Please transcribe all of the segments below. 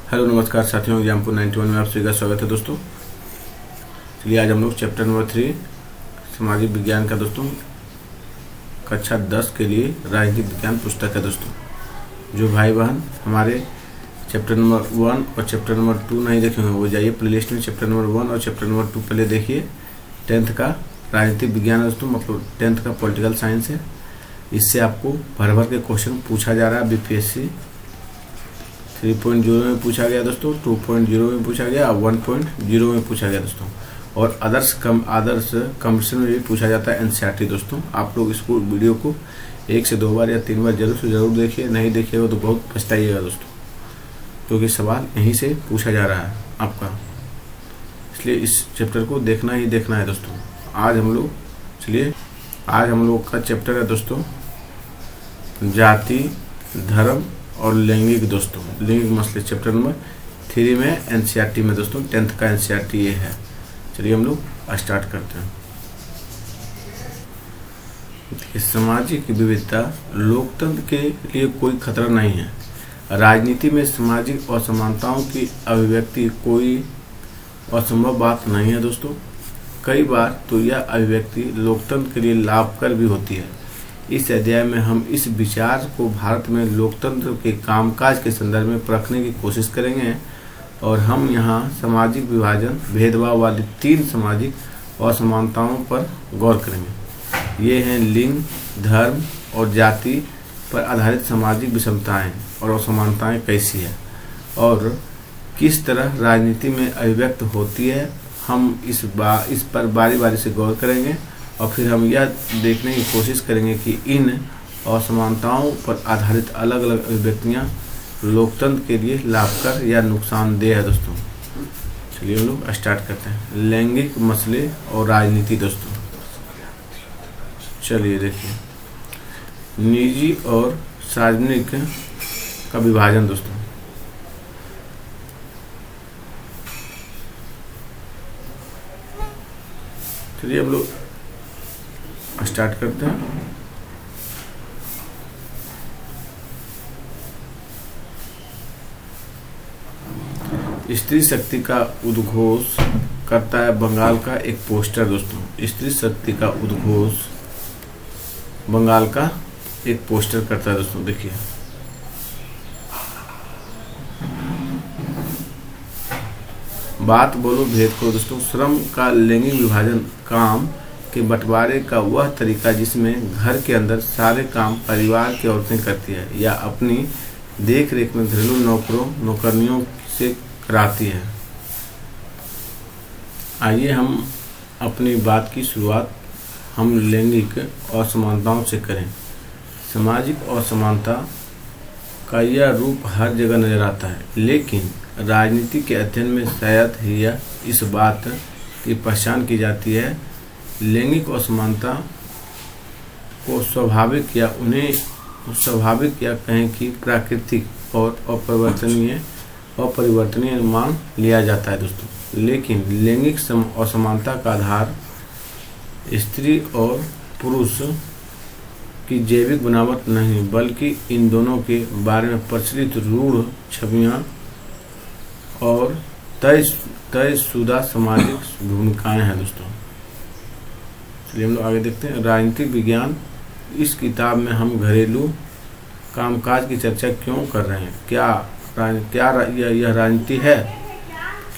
Hello नमस्कार साथियों, एग्जामपुर 91 में आप सभी का स्वागत है दोस्तों। चलिए आज हम लोग चैप्टर नंबर 3 सामाजिक विज्ञान का दोस्तों कक्षा 10 के लिए राजनीतिक विज्ञान पुस्तक है दोस्तों। जो भाई बहन हमारे चैप्टर नंबर 1 और चैप्टर नंबर 2 नहीं देखे होंगे वो जाइए प्लेलिस्ट में चैप्टर नंबर 1 और चैप्टर नंबर 2 पहले देखिए। 10th का राजनीतिक विज्ञान है दोस्तों, मतलब 10th का पॉलिटिकल साइंस है। इससे आपको भर भर के क्वेश्चन पूछा जा रहा है। बीपीएससी 3.0 में पूछा गया दोस्तों, 2.0 में पूछा गया और 1.0 में पूछा गया दोस्तों। और आदर्श कंपटीशन में भी पूछा जाता है एनसीईआरटी दोस्तों। आप लोग इसको वीडियो को 1 से 2 बार या 3 बार जरूर से जरूर देखिए। नहीं देखिएगा तो बहुत पछताइएगा दोस्तों, क्योंकि सवाल यहीं से पूछा जा रहा है आपका। इसलिए इस चैप्टर को देखना ही देखना है दोस्तों। आज हम लोग का चैप्टर है दोस्तों जाति, धर्म और लैंगिक दोस्तों। लैंगिक मसले चैप्टर नंबर 3 में एनसीईआरटी में दोस्तों 10th का एनसीईआरटी ये है। चलिए हम लोग स्टार्ट करते हैं। सामाजिक विविधता लोकतंत्र के लिए कोई खतरा नहीं है। राजनीति में सामाजिक असमानताओं की अभिव्यक्ति कोई असंभव बात नहीं है दोस्तों। कई बार तो यह अभिव्यक्ति लोकतंत्र के लिए लाभकर भी होती है। इस अध्याय में हम इस विचार को भारत में लोकतंत्र के कामकाज के संदर्भ में परखने की कोशिश करेंगे और हम यहाँ सामाजिक विभाजन, भेदभाव वाली 3 सामाजिक असमानताओं पर गौर करेंगे। ये हैं लिंग, धर्म और जाति पर आधारित सामाजिक विषमताएं और असमानताएं कैसी है और किस तरह राजनीति में अभिव्यक्त होती है। हम इस पर बारी बारी से गौर करेंगे और फिर हम यह देखने की कोशिश करेंगे कि इन असमानताओं पर आधारित अलग अलग अभिव्यक्तियाँ लोकतंत्र के लिए लाभकर या नुकसानदेह है दोस्तों। चलिए हम लोग स्टार्ट करते हैं। लैंगिक मसले और राजनीति दोस्तों। चलिए देखिए, निजी और सार्वजनिक का विभाजन दोस्तों। चलिए हम लोग स्टार्ट करते हैं। स्त्री शक्ति का उद्घोष करता है बंगाल का एक पोस्टर दोस्तों। स्त्री शक्ति का उद्घोष बंगाल का एक पोस्टर करता है दोस्तों। देखिए, बात बोलो भेद को दोस्तों। श्रम का लैंगिक विभाजन काम के बंटवारे का वह तरीका जिसमें घर के अंदर सारे काम परिवार की औरतें करती है या अपनी देख रेख में घरेलू नौकरनियों से कराती है। आइए हम अपनी बात की शुरुआत हम लैंगिक असमानताओं से करें। सामाजिक असमानता का यह रूप हर जगह नजर आता है, लेकिन राजनीति के अध्ययन में शायद ही इस बात की पहचान की जाती है। लैंगिक असमानता को स्वाभाविक या कहें कि प्राकृतिक और अपरिवर्तनीय मान लिया जाता है दोस्तों। लेकिन लैंगिक असमानता का आधार स्त्री और पुरुष की जैविक बनावट नहीं, बल्कि इन दोनों के बारे में प्रचलित रूढ़ छवियां और तयशुदा सामाजिक भूमिकाएं हैं दोस्तों। चलिए हम लोग आगे देखते हैं। राजनीतिक विज्ञान। इस किताब में हम घरेलू कामकाज की चर्चा क्यों कर रहे हैं? क्या यह राजनीति है?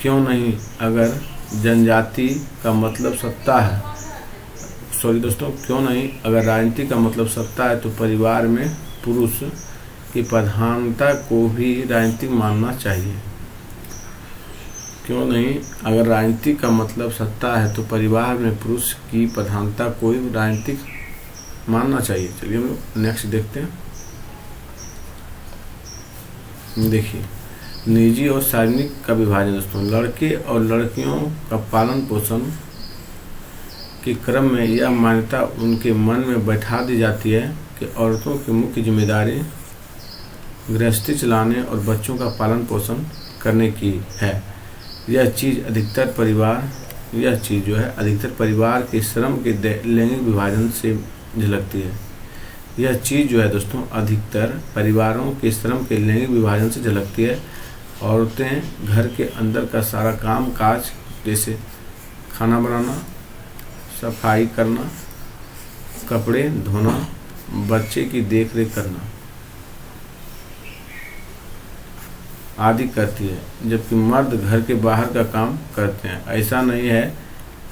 क्यों नहीं? अगर जनजाति का मतलब सत्ता है, क्यों नहीं? अगर राजनीति का मतलब सत्ता है तो परिवार में पुरुष की प्रधानता को भी राजनीतिक मानना चाहिए। क्यों नहीं? अगर राजनीति का मतलब सत्ता है तो परिवार में पुरुष की प्रधानता को भी राजनीतिक मानना चाहिए। चलिए हम लोग नेक्स्ट देखते हैं। देखिए, निजी और सार्वजनिक का विभाजन दोस्तों। लड़के और लड़कियों का पालन पोषण के क्रम में यह मान्यता उनके मन में बैठा दी जाती है कि औरतों की मुख्य जिम्मेदारी गृहस्थी चलाने और बच्चों का पालन पोषण करने की है। यह चीज़ अधिकतर परिवार के श्रम के लैंगिक विभाजन से झलकती है। यह चीज़ जो है दोस्तों अधिकतर परिवारों के श्रम के लैंगिक विभाजन से झलकती है। औरतें घर के अंदर का सारा काम काज जैसे खाना बनाना, सफाई करना, कपड़े धोना, बच्चे की देखरेख करना आदि करती है, जबकि मर्द घर के बाहर का काम करते हैं। ऐसा नहीं है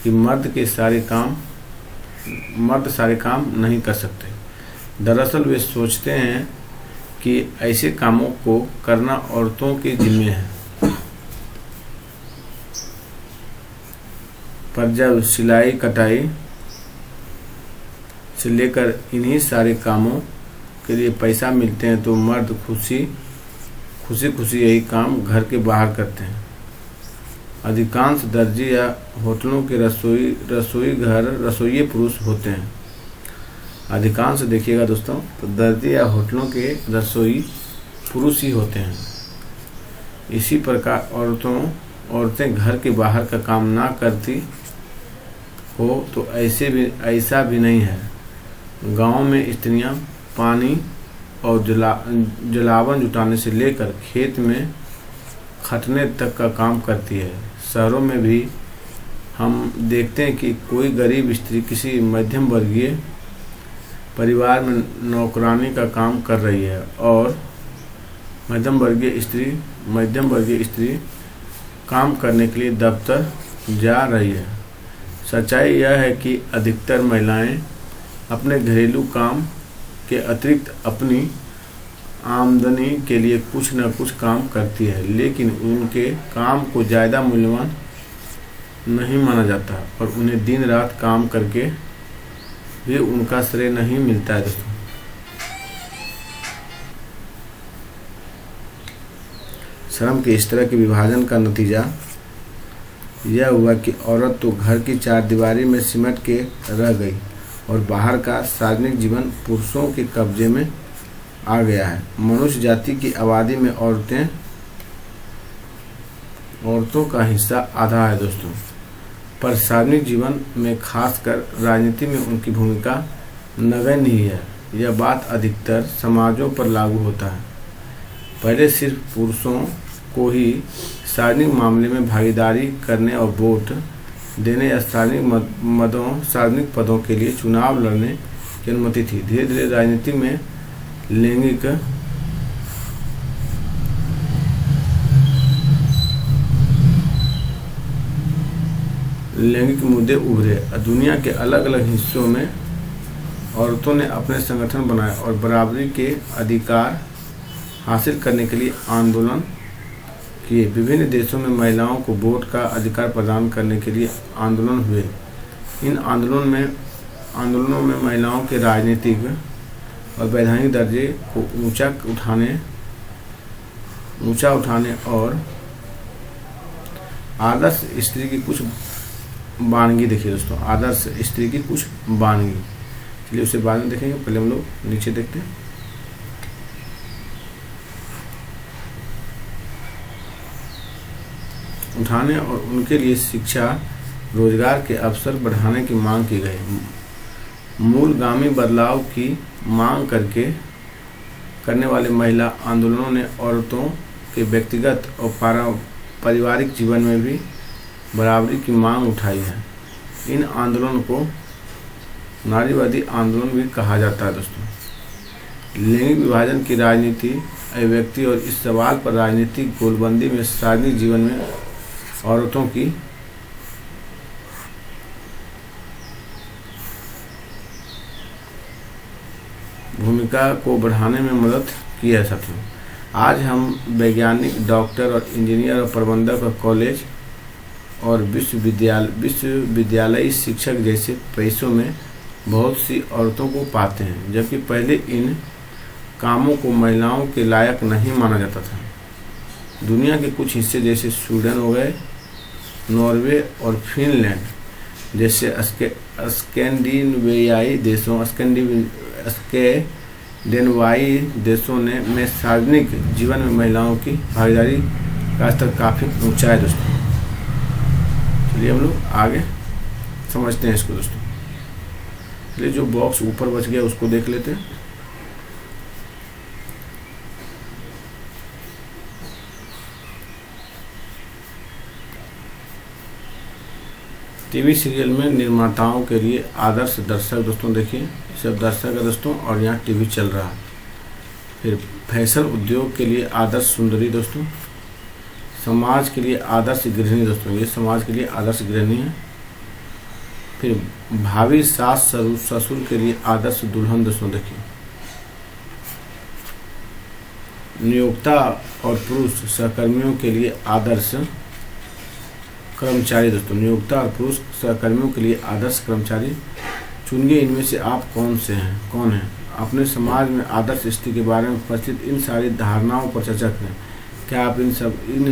कि मर्द सारे काम नहीं कर सकते। दरअसल वे सोचते हैं कि ऐसे कामों को करना औरतों के जिम्मे है, पर जब सिलाई कटाई से लेकर इन्हीं सारे कामों के लिए पैसा मिलते हैं तो मर्द खुशी खुशी यही काम घर के बाहर करते हैं। अधिकांश दर्जी या होटलों के रसोई पुरुष होते हैं। अधिकांश देखिएगा दोस्तों, तो दर्जी या होटलों के रसोई पुरुष ही होते हैं। इसी प्रकार औरतें घर के बाहर का काम ना करती हो तो ऐसा भी नहीं है। गांव में स्त्रियां पानी और जलावन जुटाने से लेकर खेत में खटने तक का काम करती है। शहरों में भी हम देखते हैं कि कोई गरीब स्त्री किसी मध्यम वर्गीय परिवार में नौकरानी का काम कर रही है और मध्यम वर्गीय स्त्री काम करने के लिए दफ्तर जा रही है। सच्चाई यह है कि अधिकतर महिलाएं अपने घरेलू काम के अतिरिक्त अपनी आमदनी के लिए कुछ न कुछ काम करती है, लेकिन उनके काम को ज़्यादा मूल्यवान नहीं माना जाता और उन्हें दिन रात काम करके भी उनका श्रेय नहीं मिलता है। दोस्तों, श्रम के इस तरह के विभाजन का नतीजा यह हुआ कि औरत तो घर की चारदीवारी में सिमट के रह गई और बाहर का सार्वजनिक जीवन पुरुषों के कब्जे में आ गया है। मनुष्य जाति की आबादी में औरतों का हिस्सा आधा है दोस्तों, पर सार्वजनिक जीवन में खासकर राजनीति में उनकी भूमिका नगण्य ही है। यह बात अधिकतर समाजों पर लागू होता है। पहले सिर्फ पुरुषों को ही सार्वजनिक मामले में भागीदारी करने और वोट देने या सार्वजनिक पदों के लिए चुनाव लड़ने की अनुमति थी। धीरे धीरे राजनीति में लैंगिक मुद्दे उभरे। दुनिया के अलग अलग हिस्सों में औरतों ने अपने संगठन बनाए और बराबरी के अधिकार हासिल करने के लिए आंदोलन किए। विभिन्न देशों में महिलाओं को वोट का अधिकार प्रदान करने के लिए आंदोलन हुए। इन आंदोलनों में महिलाओं के राजनीतिक और वैधानिक दर्जे को ऊंचा उठाने और आदर्श स्त्री की कुछ वानगी देखिए दोस्तों, आदर्श स्त्री की कुछ वानगी, चलिए उसे बाद में देखेंगे। पहले हम लोग नीचे देखते हैं। उठाने और उनके लिए शिक्षा, रोजगार के अवसर बढ़ाने की मांग की गई। मूलगामी बदलाव की मांग करने वाले महिला आंदोलनों ने औरतों के व्यक्तिगत और पारिवारिक जीवन में भी बराबरी की मांग उठाई है। इन आंदोलनों को नारीवादी आंदोलन भी कहा जाता है दोस्तों। लैंगिक विभाजन की राजनीति अभिव्यक्ति और इस सवाल पर राजनीतिक गोलबंदी में सार्वजनिक जीवन में औरतों की भूमिका को बढ़ाने में मदद की है साथियों। आज हम वैज्ञानिक, डॉक्टर और इंजीनियर और प्रबंधक और कॉलेज और विश्वविद्यालयी शिक्षक जैसे पेशों में बहुत सी औरतों को पाते हैं, जबकि पहले इन कामों को महिलाओं के लायक नहीं माना जाता था। दुनिया के कुछ हिस्से जैसे स्वीडन हो गए, नॉर्वे और फिनलैंड जैसे स्कैंडिनेवियाई देशों में सार्वजनिक जीवन में महिलाओं की भागीदारी का स्तर काफ़ी ऊंचा है दोस्तों। चलिए हम लोग आगे समझते हैं इसको दोस्तों। चलिए जो बॉक्स ऊपर बच गया उसको देख लेते हैं। टीवी सीरियल में निर्माताओं के लिए आदर्श दर्शक दोस्तों, देखिए सब दर्शक है दोस्तों और यहाँ टीवी चल रहा है। फिर फैशन उद्योग के लिए आदर्श सुंदरी दोस्तों, समाज के लिए आदर्श गृहिणी दोस्तों, ये समाज के लिए आदर्श गृहिणी है। फिर भावी सास ससुर के लिए आदर्श दुल्हन दोस्तों, देखिए नियोक्ता और पुरुष सहकर्मियों के लिए आदर्श कर्मचारी दोस्तों, नियोक्ता और पुरुष सहकर्मियों के लिए आदर्श कर्मचारी चुनिए। इनमें से आप कौन हैं? अपने समाज में आदर्श स्त्री के बारे में उपस्थित इन सारी धारणाओं पर चर्चा करें। क्या आप इन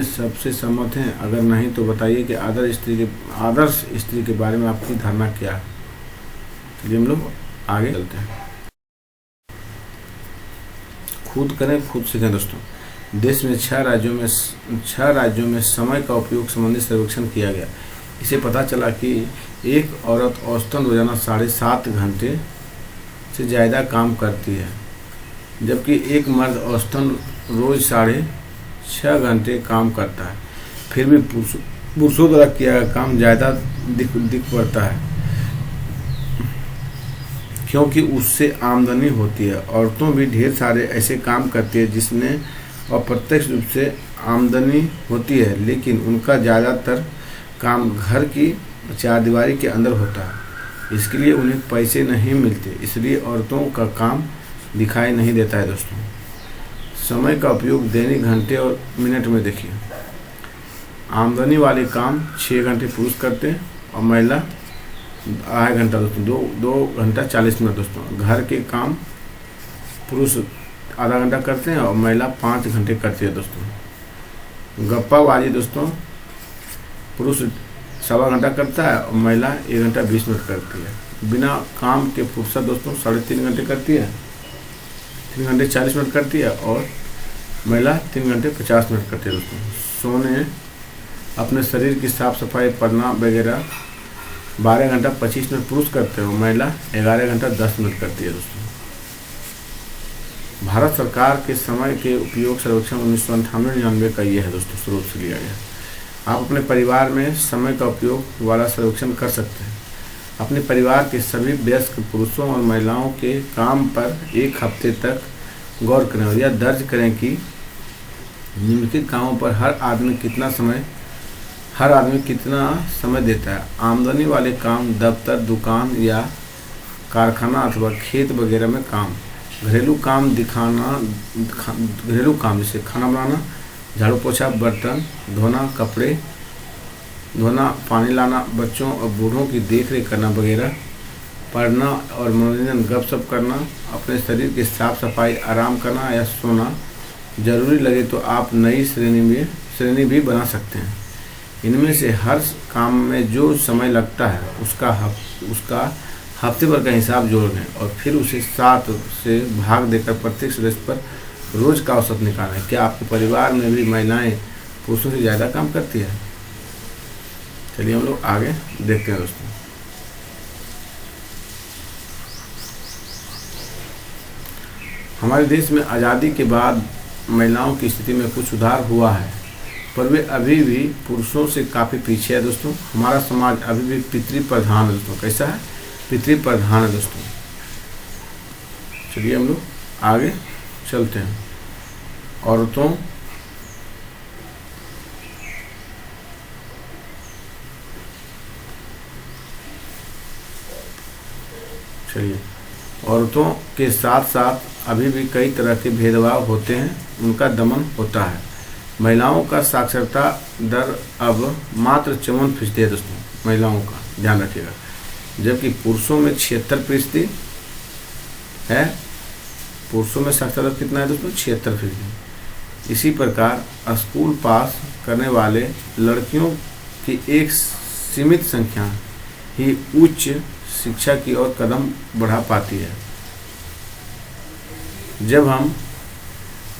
सब से सहमत हैं? अगर नहीं तो बताइए कि आदर्श स्त्री के बारे में आपकी धारणा क्या है। चलिए हम लोग आगे चलते हैं। खुद करें खुद सीखें दोस्तों। देश में 6 राज्यों में समय का उपयोग संबंधी सर्वेक्षण किया गया। इसे पता चला कि एक औरत औसतन रोजाना 7.5 घंटे से ज़्यादा काम करती है, जबकि एक मर्द औसतन रोज 6.5 घंटे काम करता है। फिर भी पुरुषों द्वारा किया गया काम ज़्यादा दिख पड़ता है, क्योंकि उससे आमदनी होती है। औरतों भी ढेर सारे ऐसे काम करती है जिसमें अप्रत्यक्ष रूप से आमदनी होती है, लेकिन उनका ज़्यादातर काम घर की चारदीवारी के अंदर होता है। इसके लिए उन्हें पैसे नहीं मिलते, इसलिए औरतों का काम दिखाई नहीं देता है दोस्तों। समय का उपयोग दैनिक घंटे और मिनट में देखिए। आमदनी वाले काम 6 घंटे पुरुष करते हैं और महिला 2.5 घंटा दोस्तों, 2 घंटा 40 मिनट दोस्तों। घर के काम पुरुष आधा घंटा करते हैं और महिला 5 घंटे करती है दोस्तों। गप्पाबाजी दोस्तों, पुरुष 1.25 घंटा करता है और महिला 1 घंटा 20 मिनट करती है। बिना काम के फुर्सत दोस्तों 3.5 घंटे करती है, 3 घंटे 40 मिनट करती है और महिला 3 घंटे 50 मिनट करती है दोस्तों। सोने, अपने शरीर की साफ सफाई, पढ़ना वगैरह 12 घंटा 25 मिनट पुरुष करते हैं और महिला 11 घंटा 10 मिनट करती है दोस्तों। भारत सरकार के समय के उपयोग सर्वेक्षण 1998-99 का ये है दोस्तों, स्रोत से लिया गया। आप अपने परिवार में समय का उपयोग वाला सर्वेक्षण कर सकते हैं। अपने परिवार के सभी वयस्क पुरुषों और महिलाओं के काम पर 1 हफ्ते तक गौर करें और यह दर्ज करें कि निम्नलिखित कामों पर हर आदमी कितना समय देता है। आमदनी वाले काम, दफ्तर, दुकान या कारखाना अथवा खेत वगैरह में काम। घरेलू काम जैसे खाना बनाना, झाड़ू पोछा, बर्तन धोना, कपड़े धोना, पानी लाना, बच्चों और बूढ़ों की देखरेख करना वगैरह। पढ़ना और मनोरंजन, गपशप करना, अपने शरीर की साफ सफाई, आराम करना या सोना। जरूरी लगे तो आप नई श्रेणी भी बना सकते हैं। इनमें से हर काम में जो समय लगता है उसका हफ्ते भर का हिसाब जोड़ लें और फिर उसे 7 से भाग देकर प्रत्येक सदस्य पर रोज का औसत निकालें। क्या आपके परिवार में भी महिलाएं पुरुषों से ज़्यादा काम करती है? चलिए हम लोग आगे देखते हैं दोस्तों। हमारे देश में आज़ादी के बाद महिलाओं की स्थिति में कुछ सुधार हुआ है, पर वे अभी भी पुरुषों से काफ़ी पीछे है दोस्तों। हमारा समाज अभी भी पितृ प्रधान है दोस्तों। कैसा है? पितृ प्रधान है दोस्तों। चलिए हम लोग आगे चलते हैं। औरतों के साथ साथ अभी भी कई तरह के भेदभाव होते हैं, उनका दमन होता है। महिलाओं का साक्षरता दर अब मात्र 54% है दोस्तों, महिलाओं का ध्यान रखिएगा, जबकि पुरुषों में 76% है। पुरुषों में साक्षरता दर कितना है दोस्तों? 76%। इसी प्रकार स्कूल पास करने वाले लड़कियों की एक सीमित संख्या ही उच्च शिक्षा की ओर कदम बढ़ा पाती है। जब हम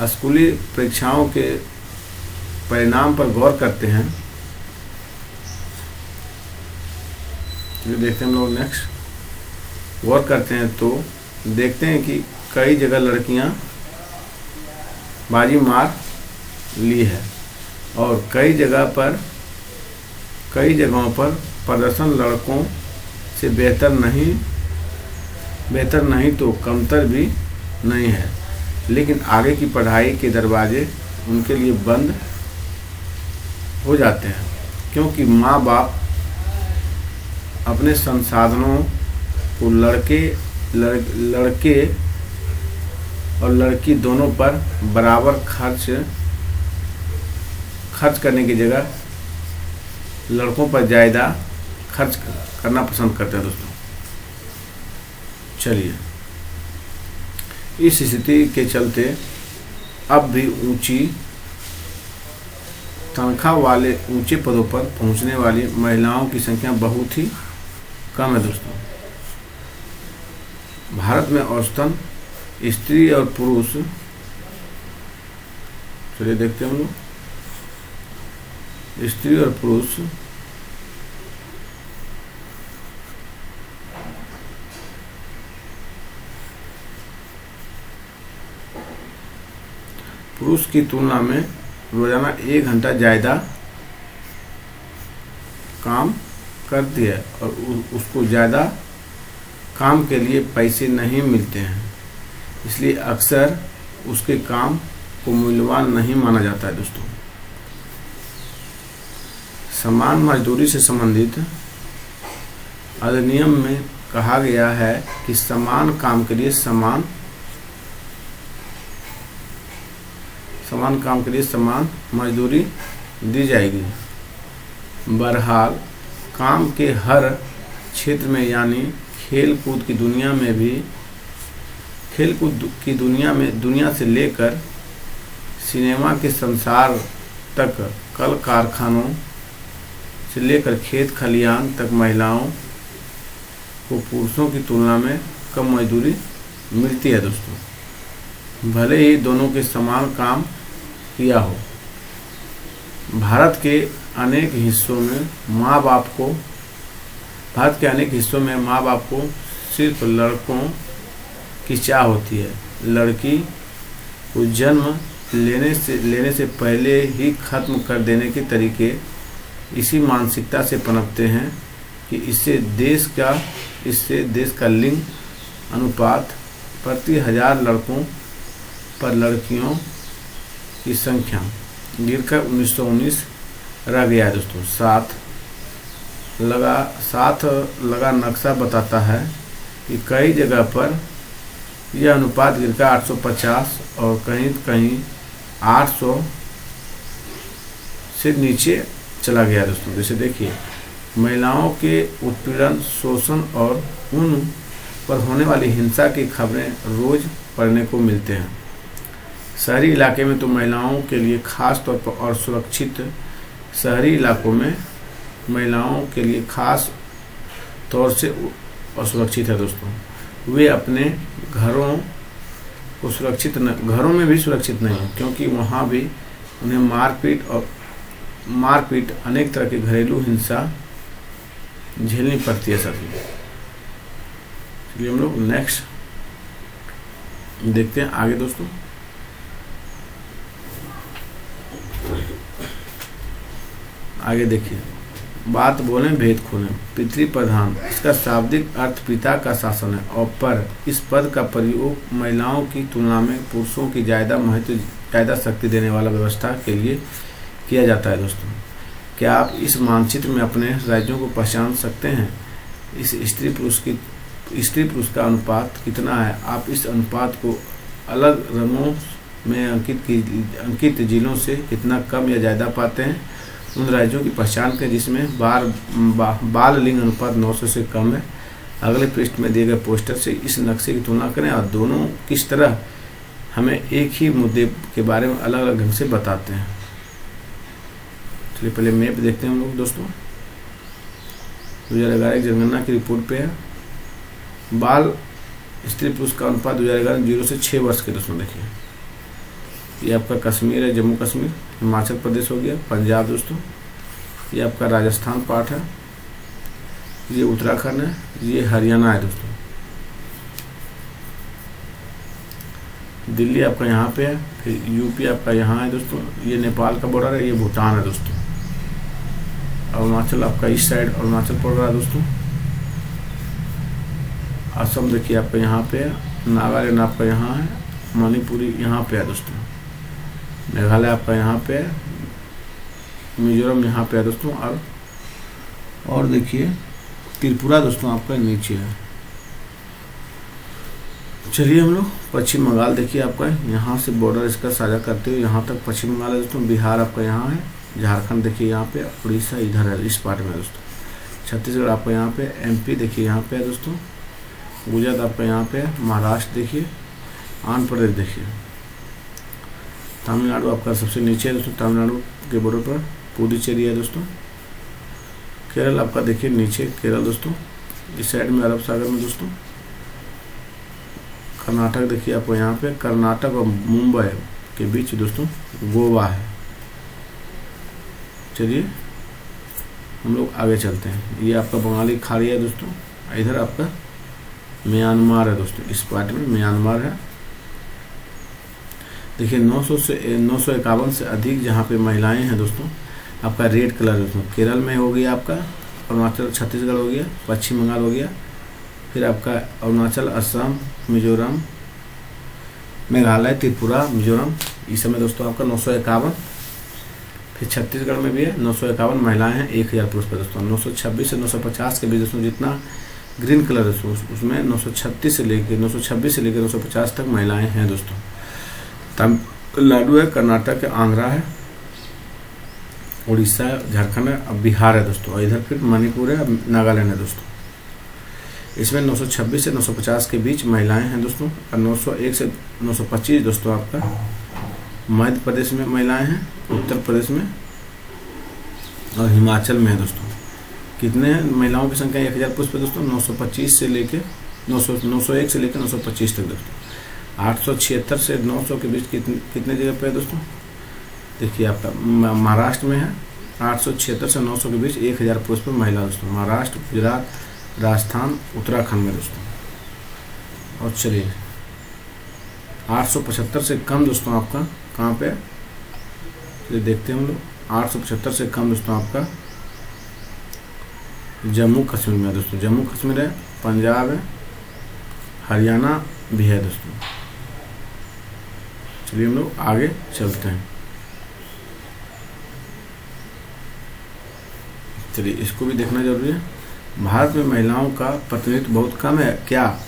स्कूली परीक्षाओं के परिणाम पर गौर करते हैं, जो देखते हैं हम लोग नेक्स्ट गौर करते हैं तो देखते हैं कि कई जगह लड़कियां बाजी मार ली है और कई जगहों पर प्रदर्शन लड़कों से बेहतर नहीं तो कमतर भी नहीं है, लेकिन आगे की पढ़ाई के दरवाजे उनके लिए बंद हो जाते हैं, क्योंकि माँ बाप अपने संसाधनों को लड़के और लड़की दोनों पर बराबर खर्च करने की जगह लड़कों पर ज़्यादा खर्च करना पसंद करते हैं दोस्तों। चलिए, इस स्थिति के चलते अब भी ऊंची तनख्वाह वाले ऊंचे पदों पर पहुंचने वाली महिलाओं की संख्या बहुत ही कम है दोस्तों। भारत में औसतन स्त्री और पुरुष, चलिए देखते हैं हम लोग, स्त्री और पुरुष की तुलना में रोजाना 1 घंटा ज़्यादा काम करती है और उसको ज़्यादा काम के लिए पैसे नहीं मिलते हैं, इसलिए अक्सर उसके काम को मूल्यवान नहीं माना जाता है दोस्तों। समान मजदूरी से संबंधित अधिनियम में कहा गया है कि समान काम के लिए समान मजदूरी दी जाएगी। बहरहाल काम के हर क्षेत्र में, यानी खेलकूद की दुनिया में से लेकर सिनेमा के संसार तक, कल कारखानों से लेकर खेत खलियान तक महिलाओं को पुरुषों की तुलना में कम मजदूरी मिलती है दोस्तों, भले ही दोनों के समान काम किया हो। भारत के अनेक हिस्सों में माँ बाप को सिर्फ लड़कों की चाह होती है। लड़की को जन्म लेने से पहले ही खत्म कर देने के तरीके इसी मानसिकता से पनपते हैं कि इससे देश का लिंग अनुपात प्रति 1000 लड़कों पर लड़कियों की संख्या गिरकर 1919 रह गया है दोस्तों। साथ लगा नक्शा बताता है कि कई जगह पर यह अनुपात गिरकर 850 और कहीं 800 से नीचे चला गया दोस्तों। जैसे देखिए, महिलाओं के उत्पीड़न, शोषण और उन पर होने वाली हिंसा की खबरें रोज पढ़ने को मिलते हैं। शहरी इलाके में तो महिलाओं के लिए खास तौर पर और सुरक्षित शहरी इलाकों में महिलाओं के लिए खास तौर से असुरक्षित है दोस्तों। वे अपने घरों में भी सुरक्षित नहीं है, क्योंकि वहाँ भी उन्हें मारपीट अनेक तरह की घरेलू हिंसा झेलनी पड़ती है सभी। चलिए हम लोग नेक्स्ट देखते हैं आगे दोस्तों। आगे देखिए, बात बोले भेद खोले। पितृ प्रधान, इसका शाब्दिक अर्थ पिता का शासन है, और पर इस पद का प्रयोग महिलाओं की तुलना में पुरुषों की ज़्यादा शक्ति देने वाला व्यवस्था के लिए किया जाता है दोस्तों। क्या आप इस मानचित्र में अपने राज्यों को पहचान सकते हैं? इस स्त्री पुरुष का अनुपात कितना है? आप इस अनुपात को अलग रंगों में अंकित जिलों से कितना कम या ज़्यादा पाते हैं? उन राज्यों की पहचान करें जिसमें बाल लिंग अनुपात 900 से कम है। अगले पृष्ठ में दिए गए पोस्टर से इस नक्शे की तुलना करें और दोनों किस तरह हमें एक ही मुद्दे के बारे में अलग अलग ढंग से बताते हैं। चलिए पहले मैप देखते हैं हम लोग दोस्तों। 2011 की जनगणना की रिपोर्ट पे है। बाल स्त्री पुरुष का अनुपात 2011 में 0 से 6 वर्ष के दोस्तों। देखिए, ये आपका कश्मीर है, जम्मू कश्मीर, हिमाचल प्रदेश हो गया, पंजाब दोस्तों। ये आपका राजस्थान पार्ट है, ये उत्तराखंड है, ये हरियाणा है दोस्तों। दिल्ली आपका यहाँ पे है, फिर यूपी आपका यहाँ है दोस्तों। ये नेपाल का बॉर्डर है, ये भूटान है दोस्तों। अरुणाचल आपका इस साइड अरुणाचल पड़ रहा है दोस्तों। असम देखिए आपका यहाँ पे है, नागालैंड आपका यहाँ है, मणिपुरी यहाँ पे है दोस्तों, मेघालय आपका यहाँ पे है, मिजोरम यहाँ पे है दोस्तों, और देखिए त्रिपुरा दोस्तों आपका नीचे है। चलिए हम लोग पश्चिम बंगाल देखिए आपका यहाँ से बॉर्डर इसका साझा करते हुए यहाँ तक पश्चिम बंगाल है दोस्तों। बिहार आपका यहाँ है, झारखंड देखिए यहाँ पे, उड़ीसा इधर है इस पार्ट में दोस्तों। छत्तीसगढ़ आपका यहाँ पे, एमपी देखिए यहाँ पे है दोस्तों, गुजरात आपका यहाँ पे है, महाराष्ट्र देखिए, आंध्र प्रदेश देखिए, तमिलनाडु आपका सबसे नीचे है दोस्तों, तमिलनाडु के बॉर्डर पर पुडुचेरी है दोस्तों। केरल आपका देखिए नीचे, केरल दोस्तों इस साइड में अरब सागर में दोस्तों। कर्नाटक देखिए आपको यहाँ पे, कर्नाटक और मुंबई के बीच दोस्तों गोवा है। चलिए हम लोग आगे चलते हैं। ये आपका बंगाली खाड़ी है दोस्तों, इधर आपका म्यांमार है दोस्तों, इस पार्ट में म्यांमार है। देखिए 951 से अधिक जहाँ पे महिलाएं हैं दोस्तों, आपका रेड कलर दोस्तों। केरल में हो गया आपका, अरुणाचल छत्तीसगढ़ हो गया, पश्चिम बंगाल हो गया, फिर आपका अरुणाचल, असम, मिजोरम, मेघालय, त्रिपुरा, मिजोरम, इस समय दोस्तों आपका 951। फिर छत्तीसगढ़ में भी है 951 महिलाएं हैं, 1000 पुरुष पर दोस्तों। 926 से 950 के बीच दोस्तों जितना ग्रीन कलर है उसमें 926 से लेकर 950 तक महिलाएं हैं दोस्तों। तमिलनाडु है, कर्नाटक है, आंध्रा है, उड़ीसा है, झारखंड है, अब बिहार है दोस्तों, और इधर फिर मणिपुर है, नागालैंड है दोस्तों। इसमें 926 से 950 के बीच महिलाएं हैं दोस्तों, और 901 से 925 दोस्तों आपका मध्य प्रदेश में महिलाएं हैं, उत्तर प्रदेश में और हिमाचल में है दोस्तों। कितने हैं महिलाओं की संख्या 1000 पुरुष पर दोस्तों? 925 से लेके 901 से लेकर 925 तक दोस्तों। 876 से 900 के बीच कितने जगह पे है दोस्तों? देखिए आपका महाराष्ट्र में है 876 से 900 के बीच 1000 पुरुष पर महिला दोस्तों। महाराष्ट्र, गुजरात, राजस्थान, उत्तराखंड में दोस्तों। और चलिए 875 से कम दोस्तों आपका कहाँ पे? तो देखते हैं हम लोग। 875 से कम दोस्तों आपका जम्मू कश्मीर में है दोस्तों। जम्मू कश्मीर है, पंजाब है, हरियाणा भी है दोस्तों। चलिए हम लोग आगे चलते हैं। चलिए इसको भी देखना जरूरी है। भारत में महिलाओं का प्रतिनिधित्व बहुत कम है, क्या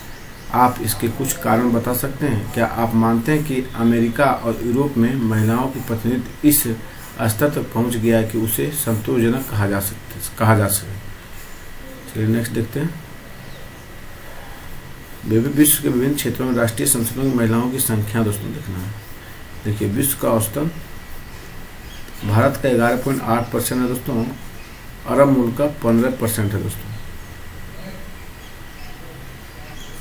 आप इसके कुछ कारण बता सकते हैं? क्या आप मानते हैं कि अमेरिका और यूरोप में महिलाओं की प्रतिनिधित्व इस स्तर तक पहुंच गया है कि उसे संतोषजनक कहा जा सके? चलिए नेक्स्ट देखते हैं। विश्व के विभिन्न क्षेत्रों में राष्ट्रीय संसदों में महिलाओं की संख्या दोस्तों देखना है। देखिए विश्व का औसतन भारत का 11.8% है दोस्तों, अरब मुल्क का 15% है दोस्तों।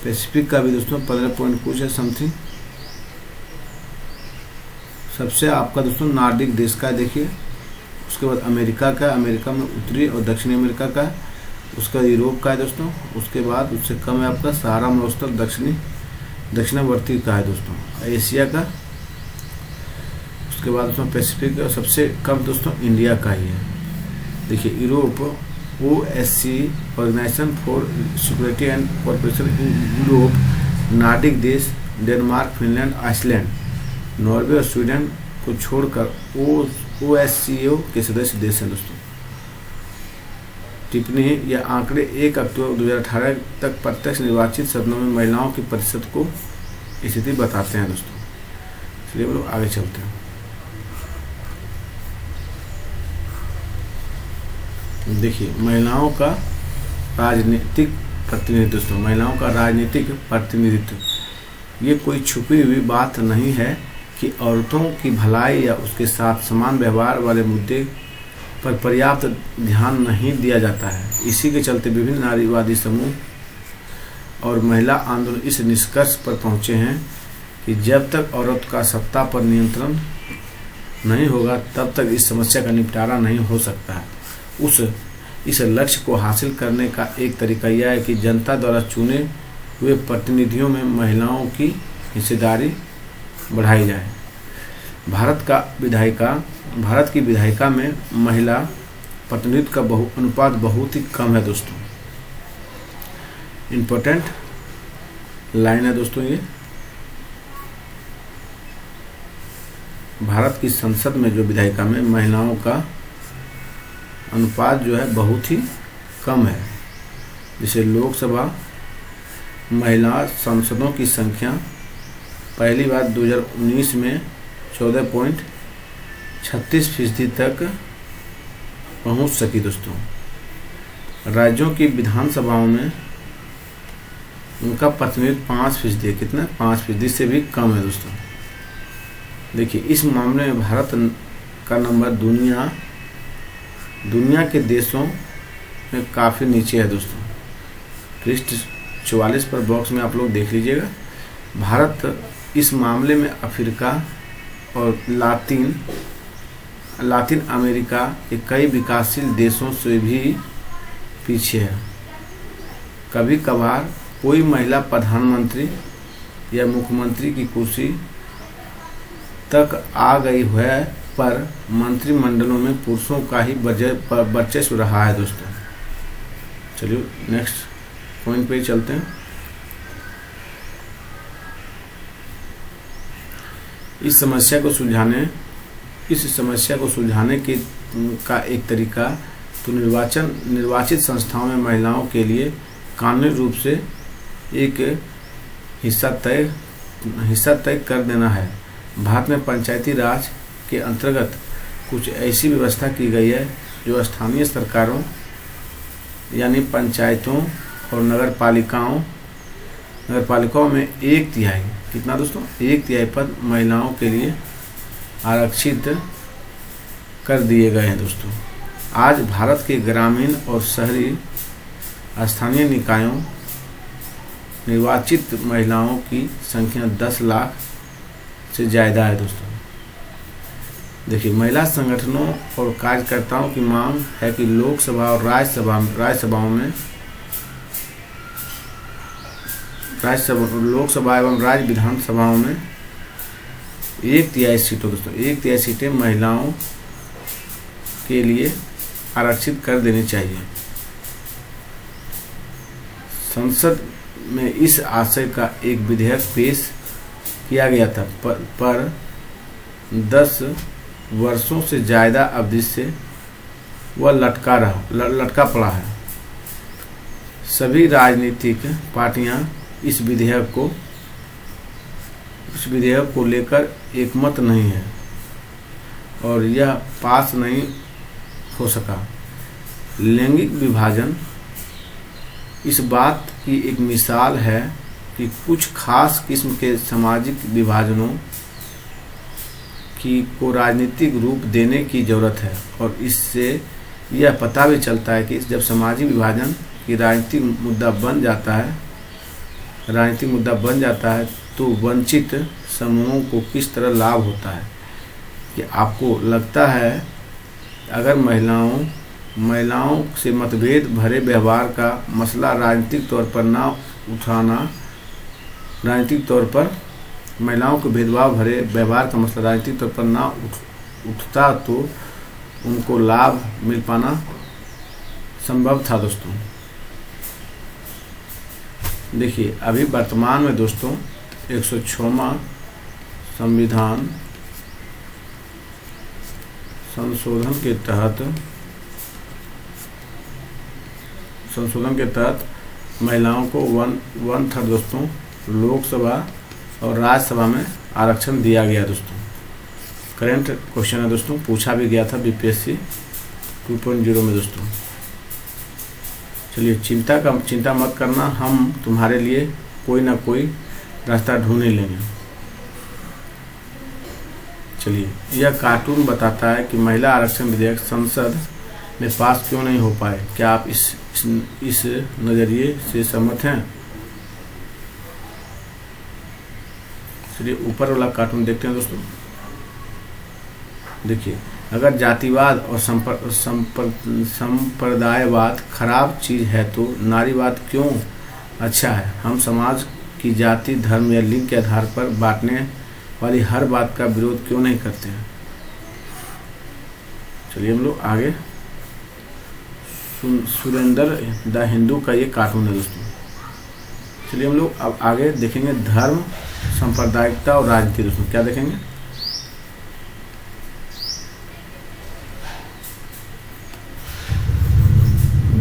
पैसिफिक का भी दोस्तों 15 पॉइंट कुछ है समथिंग। सबसे आपका दोस्तों नार्डिक देश का है देखिए। उसके बाद अमेरिका का, अमेरिका में उत्तरी और दक्षिणी अमेरिका का, उसका यूरोप का है दोस्तों। उसके बाद उससे कम है आपका सहारा मरुस्थल दक्षिणावर्ती का है दोस्तों, एशिया का। उसके बाद दोस्तों पैसिफिक का, सबसे कम दोस्तों इंडिया का ही है। देखिए Europe, OSCE organisation for security and corporation in Europe, Nordic देश डेनमार्क, फिनलैंड, आइसलैंड, नॉर्वे और स्वीडन को छोड़कर OSCE के सदस्य देश हैं दोस्तों। टिप्पणी या आंकड़े 1 अक्टूबर 2018 तक प्रत्यक्ष निर्वाचित सदनों में महिलाओं की प्रतिशत को स्थिति बताते हैं दोस्तों। चलिए हम लोग आगे चलते हैं। देखिए महिलाओं का राजनीतिक प्रतिनिधित्व दोस्तों। महिलाओं का राजनीतिक प्रतिनिधित्व ये कोई छुपी हुई बात नहीं है कि औरतों की भलाई या उसके साथ समान व्यवहार वाले मुद्दे पर पर्याप्त ध्यान नहीं दिया जाता है। इसी के चलते विभिन्न नारीवादी समूह और महिला आंदोलन इस निष्कर्ष पर पहुंचे हैं कि जब तक औरत का सत्ता पर नियंत्रण नहीं होगा तब तक इस समस्या का निपटारा नहीं हो सकता है। इस लक्ष्य को हासिल करने का एक तरीका यह है कि जनता द्वारा चुने हुए प्रतिनिधियों में महिलाओं की हिस्सेदारी बढ़ाई जाए। भारत की विधायिका में महिला प्रतिनिधित्व का अनुपात बहुत ही कम है दोस्तों। इम्पोर्टेंट लाइन है दोस्तों ये। भारत की संसद में जो विधायिका में महिलाओं का अनुपात जो है बहुत ही कम है। जैसे लोकसभा महिला सांसदों की संख्या पहली बार 2019 में 14.36% तक पहुंच सकी दोस्तों। राज्यों की विधानसभाओं में उनका प्रतिनिधित्व 5% है। कितना? 5% से भी कम है दोस्तों। देखिए, इस मामले में भारत का नंबर दुनिया के देशों में काफ़ी नीचे है दोस्तों। पृष्ठ 44 पर बॉक्स में आप लोग देख लीजिएगा। भारत इस मामले में अफ्रीका और लातिन अमेरिका के कई विकासशील देशों से भी पीछे है। कभी कभार कोई महिला प्रधानमंत्री या मुख्यमंत्री की कुर्सी तक आ गई है, पर मंत्रिमंडलों में पुरुषों का ही वर्चस्व रहा है दोस्तों। चलिए नेक्स्ट पॉइंट पे चलते हैं। इस समस्या को सुलझाने का एक तरीका तो निर्वाचित संस्थाओं में महिलाओं के लिए कानूनी रूप से एक हिस्सा तय कर देना है। भारत में पंचायती राज के अंतर्गत कुछ ऐसी व्यवस्था की गई है जो स्थानीय सरकारों यानी पंचायतों और नगरपालिकाओं में 1/3, कितना दोस्तों? 1/3 पद महिलाओं के लिए आरक्षित कर दिए गए हैं दोस्तों। आज भारत के ग्रामीण और शहरी स्थानीय निकायों निर्वाचित महिलाओं की संख्या 10 लाख से ज़्यादा है दोस्तों। देखिए, महिला संगठनों और कार्यकर्ताओं की मांग है कि लोकसभा और लोकसभा एवं राज्य विधानसभाओं में 1/3 सीटों दोस्तों 1/3 सीटें महिलाओं के लिए आरक्षित कर देनी चाहिए। संसद में इस आशय का एक विधेयक पेश किया गया था, पर 10 वर्षों से ज़्यादा अवधि से वह लटका पड़ा है। सभी राजनीतिक पार्टियां इस विधेयक को लेकर एकमत नहीं है और यह पास नहीं हो सका। लैंगिक विभाजन इस बात की एक मिसाल है कि कुछ खास किस्म के सामाजिक विभाजनों को राजनीतिक रूप देने की जरूरत है, और इससे यह पता भी चलता है कि जब सामाजिक विभाजन की राजनीतिक मुद्दा बन जाता है तो वंचित समूहों को किस तरह लाभ होता है। कि आपको लगता है अगर महिलाओं से मतभेद भरे व्यवहार का मसला राजनीतिक महिलाओं को भेदभाव भरे व्यवहार का मसला राजनीतिक तौर पर ना उठता तो उनको लाभ मिल पाना संभव था दोस्तों। देखिए, अभी वर्तमान में दोस्तों 106वां संविधान संशोधन के तहत महिलाओं को 1/3 दोस्तों लोकसभा और राज्यसभा में आरक्षण दिया गया दोस्तों। करेंट क्वेश्चन है दोस्तों, पूछा भी गया था बीपीएससी 2.0 में दोस्तों। चलिए, चिंता मत करना, हम तुम्हारे लिए कोई ना कोई रास्ता ढूंढ ही लेंगे। चलिए, यह कार्टून बताता है कि महिला आरक्षण विधेयक संसद में पास क्यों नहीं हो पाए। क्या आप इस नज़रिए से सहमत हैं? चलिए, ऊपर वाला कार्टून देखते हैं दोस्तों। देखिए, अगर जातिवाद और संप्रदायवाद खराब चीज़ है तो नारीवाद क्यों अच्छा है? हम समाज की जाति, धर्म या लिंग के आधार पर बांटने वाली हर बात का विरोध क्यों नहीं करते हैं? चलिए हम लोग आगे सुरेंद्र द हिंदू का ये कार्टून है दोस्तों। चलिए हम लोग अब आगे देखेंगे धर्म, सांप्रदायिकता और राजनीति। दोस्तों क्या देखेंगे?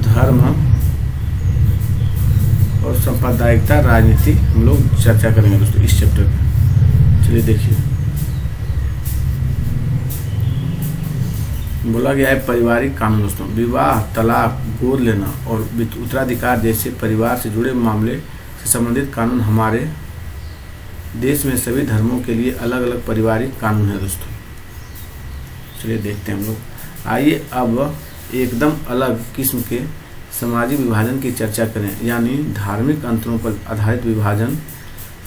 धर्म और सांप्रदायिकता राजनीति हम लोग चर्चा करेंगे दोस्तों इस चैप्टर में। चलिए देखिए, बोला गया है पारिवारिक कानून। दोस्तों विवाह, तलाक, गोद लेना और उत्तराधिकार जैसे परिवार से जुड़े मामले से संबंधित कानून हमारे देश में सभी धर्मों के लिए अलग अलग पारिवारिक कानून है दोस्तों। चलिए देखते हैं हम लोग। आइए अब एकदम अलग किस्म के सामाजिक विभाजन की चर्चा करें, यानी धार्मिक अंतरों पर आधारित विभाजन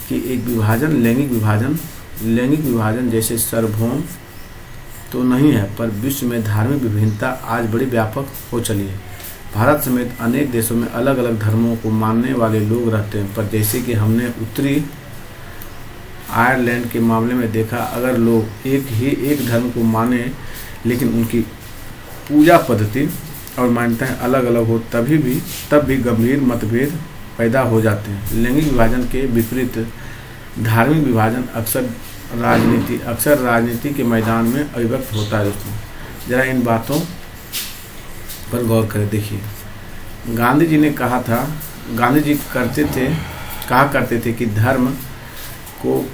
की एक विभाजन लैंगिक विभाजन। लैंगिक विभाजन जैसे सार्वभौम तो नहीं है, पर विश्व में धार्मिक विभिन्नता आज बड़ी व्यापक हो चली है। भारत समेत अनेक देशों में अलग अलग धर्मों को मानने वाले लोग रहते हैं, पर जैसे कि हमने उत्तरी आयरलैंड के मामले में देखा, अगर लोग एक धर्म को माने लेकिन उनकी पूजा पद्धति और मान्यताएं अलग अलग हो तब भी गंभीर मतभेद पैदा हो जाते हैं। लैंगिक विभाजन के विपरीत धार्मिक विभाजन अक्सर राजनीति के मैदान में अभिव्यक्त होता है दोस्तों। जरा इन बातों पर गौर करें। देखिए, गांधी जी कहा करते थे कि धर्म को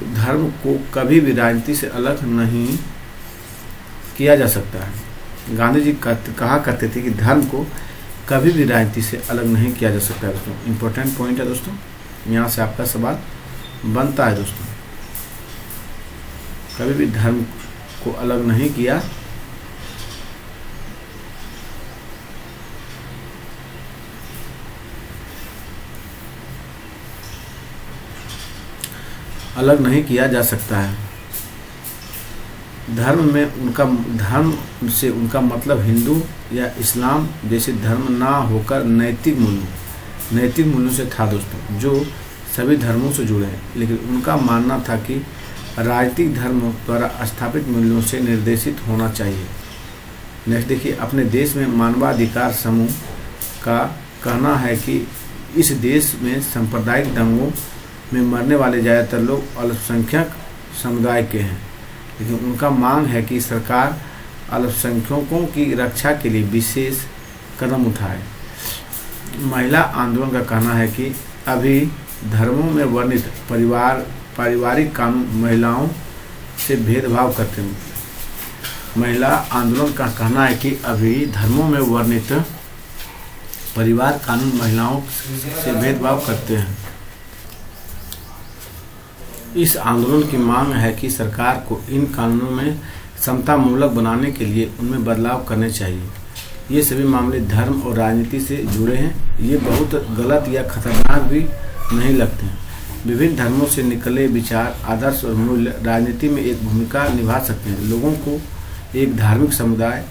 कभी भी राजनीति से अलग नहीं किया जा सकता है। गांधी जी कहा करते थे कि धर्म को कभी भी राजनीति से अलग नहीं किया जा सकता है दोस्तों। इम्पोर्टेंट पॉइंट है दोस्तों, यहाँ से आपका सवाल बनता है दोस्तों। कभी भी धर्म को अलग नहीं किया जा सकता है। धर्म से उनका मतलब हिंदू या इस्लाम जैसे धर्म ना होकर नैतिक मूल्यों से था दोस्तों, जो सभी धर्मों से जुड़े हैं। लेकिन उनका मानना था कि राजनीतिक धर्म द्वारा स्थापित मूल्यों से निर्देशित होना चाहिए। नेक्स्ट देखिए, अपने देश में मानवाधिकार समूह का कहना है कि इस देश में सांप्रदायिक दंगों में मरने वाले ज़्यादातर लोग अल्पसंख्यक समुदाय के हैं, लेकिन उनका मांग है कि सरकार अल्पसंख्यकों की रक्षा के लिए विशेष कदम उठाए। महिला आंदोलन का कहना है कि अभी धर्मों में वर्णित पारिवारिक कानून महिलाओं से भेदभाव करते हैं। महिला आंदोलन का कहना है कि अभी धर्मों में वर्णित परिवार कानून महिलाओं से भेदभाव करते हैं। इस आंदोलन की मांग है कि सरकार को इन कानूनों में समतामूलक बनाने के लिए उनमें बदलाव करने चाहिए। ये सभी मामले धर्म और राजनीति से जुड़े हैं। ये बहुत गलत या खतरनाक भी नहीं लगते हैं। विभिन्न धर्मों से निकले विचार, आदर्श और मूल्य राजनीति में एक भूमिका निभा सकते हैं। लोगों को एक धार्मिक समुदाय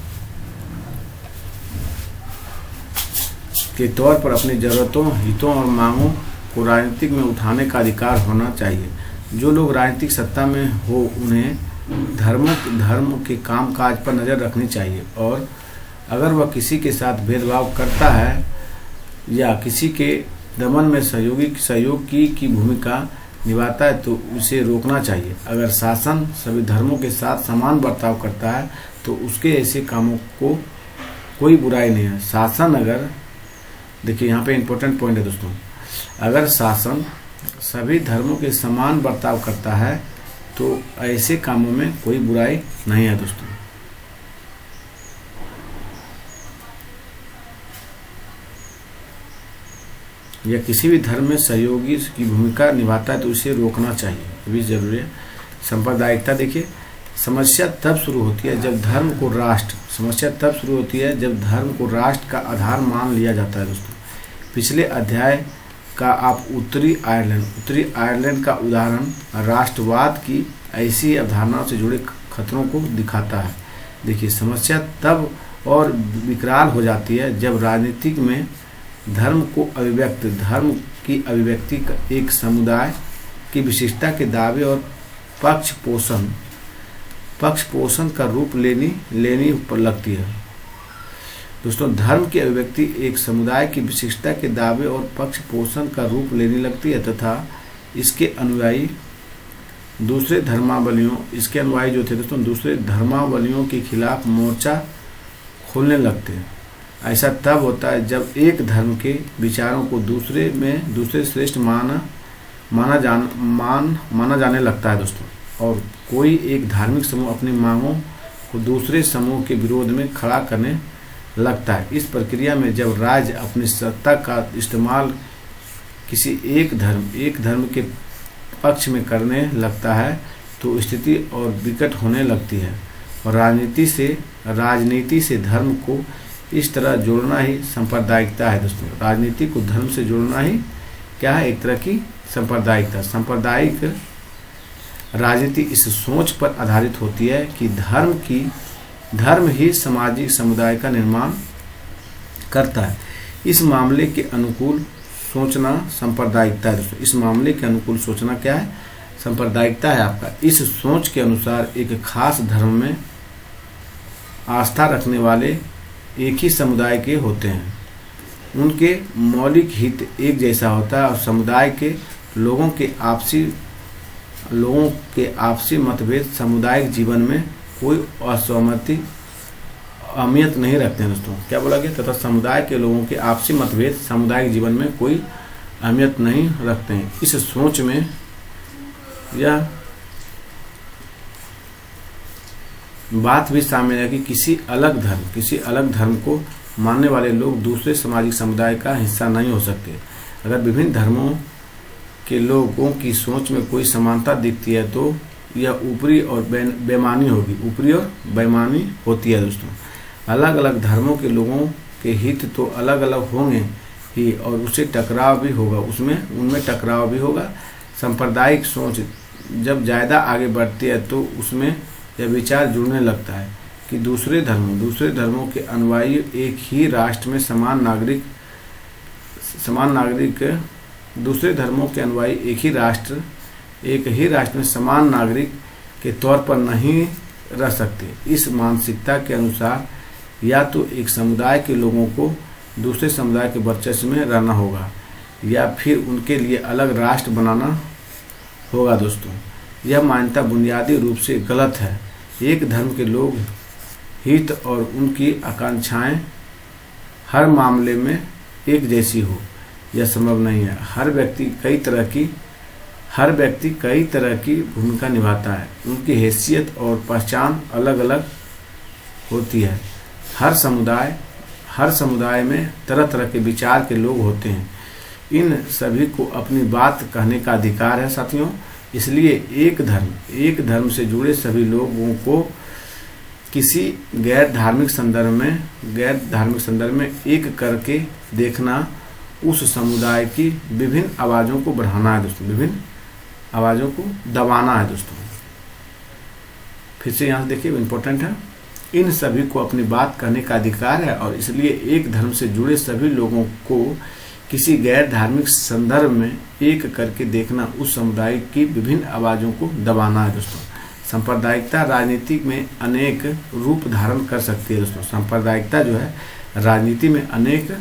के तौर पर अपनी जरूरतों, हितों और मांगों को राजनीतिक में उठाने का अधिकार होना चाहिए। जो लोग राजनीतिक सत्ता में हो उन्हें धर्म के कामकाज पर नज़र रखनी चाहिए, और अगर वह किसी के साथ भेदभाव करता है या किसी के दमन में सहयोग की भूमिका निभाता है तो उसे रोकना चाहिए। अगर शासन सभी धर्मों के साथ समान बर्ताव करता है तो उसके ऐसे कामों को कोई बुराई नहीं है। शासन अगर, देखिए यहाँ पे इम्पोर्टेंट पॉइंट है दोस्तों, अगर शासन सभी धर्मों के समान बर्ताव करता है तो ऐसे कामों में कोई बुराई नहीं है दोस्तों। या किसी भी धर्म में सहयोगी की भूमिका निभाता है तो उसे रोकना चाहिए, ये भी जरूरी है। सांप्रदायिकता देखिए, समस्या तब शुरू होती है जब धर्म को राष्ट्र का आधार मान लिया जाता है दोस्तों। पिछले अध्याय का आप उत्तरी आयरलैंड का उदाहरण राष्ट्रवाद की ऐसी अवधारणाओं से जुड़े खतरों को दिखाता है। देखिए, समस्या तब और विकराल हो जाती है जब राजनीतिक में धर्म की अभिव्यक्ति एक समुदाय की विशिष्टता के दावे और पक्ष पोषण का रूप लेनी लगती है। दोस्तों, धर्म की अभिव्यक्ति एक समुदाय की विशिष्टता के दावे और पक्ष पोषण का रूप लेने लगती है तथा इसके अनुयायी इसके अनुयायी जो थे दोस्तों दूसरे धर्मावलंबियों के खिलाफ मोर्चा खोलने लगते हैं। ऐसा तब होता है जब एक धर्म के विचारों को दूसरे श्रेष्ठ माना जाने लगता है दोस्तों, और कोई एक धार्मिक समूह अपनी मांगों को दूसरे समूह के विरोध में खड़ा करने लगता है। इस प्रक्रिया में जब राज्य अपनी सत्ता का इस्तेमाल किसी एक धर्म के पक्ष में करने लगता है तो स्थिति और विकट होने लगती है, और राजनीति से धर्म को इस तरह जोड़ना ही सांप्रदायिकता है दोस्तों। राजनीति को धर्म से जोड़ना ही क्या है? एक तरह की सांप्रदायिकता। सांप्रदायिक राजनीति इस सोच पर आधारित होती है कि धर्म ही सामाजिक समुदाय का निर्माण करता है। इस मामले के अनुकूल सोचना सांप्रदायिकता है दोस्तों। इस मामले के अनुकूल सोचना क्या है? सांप्रदायिकता है आपका। इस सोच के अनुसार एक खास धर्म में आस्था रखने वाले एक ही समुदाय के होते हैं, उनके मौलिक हित एक जैसा होता है और समुदाय के लोगों के आपसी मतभेद सामुदायिक जीवन में कोई अहमियत नहीं रखते हैं दोस्तों। क्या बोला गया? तथा समुदाय के लोगों के आपसी मतभेद सामुदायिक जीवन में कोई अहमियत नहीं रखते हैं। इस सोच में यह बात भी शामिल है कि किसी अलग धर्म को मानने वाले लोग दूसरे सामाजिक समुदाय का हिस्सा नहीं हो सकते। अगर विभिन्न धर्मों के लोगों की सोच में कोई समानता दिखती है तो यह ऊपरी और बेईमानी होती है दोस्तों। अलग अलग धर्मों के लोगों के हित तो अलग अलग होंगे ही और उनमें टकराव भी होगा। सांप्रदायिक सोच जब ज़्यादा आगे बढ़ती है तो उसमें यह विचार जुड़ने लगता है कि दूसरे धर्मों के अनुयायी एक ही राष्ट्र में समान नागरिक के तौर पर नहीं रह सकते। इस मानसिकता के अनुसार या तो एक समुदाय के लोगों को दूसरे समुदाय के वर्चस्व में रहना होगा या फिर उनके लिए अलग राष्ट्र बनाना होगा दोस्तों। यह मान्यता बुनियादी रूप से गलत है। एक धर्म के लोग हित और उनकी आकांक्षाएं हर मामले में एक जैसी हो, यह संभव नहीं है। हर व्यक्ति कई तरह की भूमिका निभाता है। उनकी हैसियत और पहचान अलग अलग होती है। हर समुदाय में तरह तरह के विचार के लोग होते हैं। इन सभी को अपनी बात कहने का अधिकार है साथियों। इसलिए एक धर्म से जुड़े सभी लोगों को किसी गैर धार्मिक संदर्भ में एक करके देखना उस समुदाय की विभिन्न आवाज़ों को बढ़ाना है दोस्तों, विभिन्न आवाज़ों को दबाना है दोस्तों। फिर से यहाँ से देखिए, इम्पोर्टेंट है। इन सभी को अपनी बात कहने का अधिकार है और इसलिए एक धर्म से जुड़े सभी लोगों को किसी गैर धार्मिक संदर्भ में एक करके देखना उस समुदाय की विभिन्न आवाज़ों को दबाना है दोस्तों। सांप्रदायिकता राजनीति में अनेक रूप धारण कर सकती है दोस्तों। सांप्रदायिकता जो है राजनीति में अनेक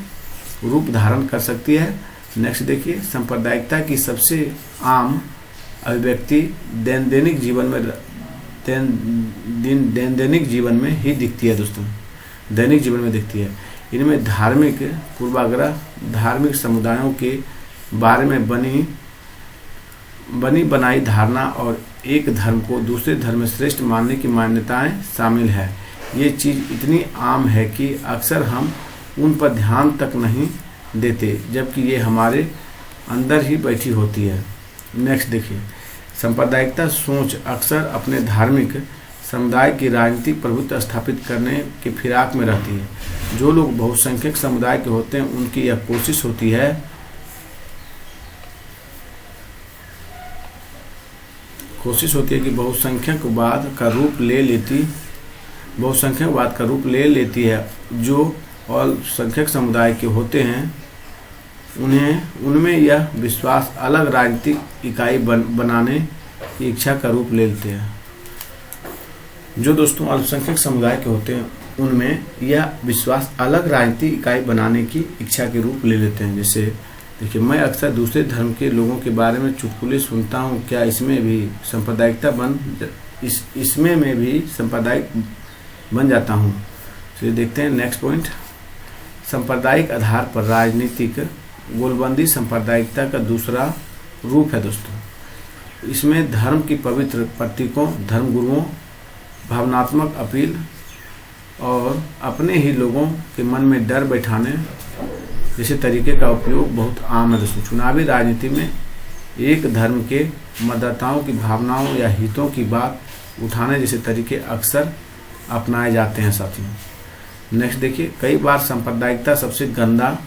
रूप धारण कर सकती है। नेक्स्ट देखिए, सांप्रदायिकता की सबसे आम अभिव्यक्ति दैनिक जीवन में ही दिखती है दोस्तों, दैनिक जीवन में दिखती है। इनमें धार्मिक पूर्वाग्रह, धार्मिक समुदायों के बारे में बनी बनाई धारणा और एक धर्म को दूसरे धर्म में श्रेष्ठ मानने की मान्यताएं शामिल है। ये चीज़ इतनी आम है कि अक्सर हम उन पर ध्यान तक नहीं देते, जबकि ये हमारे अंदर ही बैठी होती है। नेक्स्ट देखिए, सांप्रदायिकता सोच अक्सर अपने धार्मिक समुदाय की राजनीतिक प्रभुत्व स्थापित करने के फिराक में रहती है। जो लोग बहुसंख्यक समुदाय के होते हैं उनकी यह कोशिश होती है कि बहुसंख्यकवाद का रूप ले लेती है। जो अल्पसंख्यक समुदाय के होते हैं उनमें यह विश्वास अलग राजनीतिक इकाई बनाने की इच्छा का रूप ले लेते हैं। जो दोस्तों अल्पसंख्यक समुदाय के होते हैं उनमें यह विश्वास अलग राजनीतिक इकाई बनाने की इच्छा के रूप ले लेते हैं। जैसे देखिए, मैं अक्सर दूसरे धर्म के लोगों के बारे में चुटकुले सुनता हूँ, क्या इसमें भी सांप्रदायिक बन जाता हूँ। तो देखते हैं नेक्स्ट पॉइंट, सांप्रदायिक आधार पर राजनीतिक गोलबंदी सांप्रदायिकता का दूसरा रूप है दोस्तों। इसमें धर्म की पवित्र प्रतीकों, धर्मगुरुओं, भावनात्मक अपील और अपने ही लोगों के मन में डर बैठाने जैसे तरीके का उपयोग बहुत आम है दोस्तों। चुनावी राजनीति में एक धर्म के मतदाताओं की भावनाओं या हितों की बात उठाने जैसे तरीके अक्सर अपनाए जाते हैं साथियों। नेक्स्ट देखिए, कई बार सांप्रदायिकता सबसे गंदा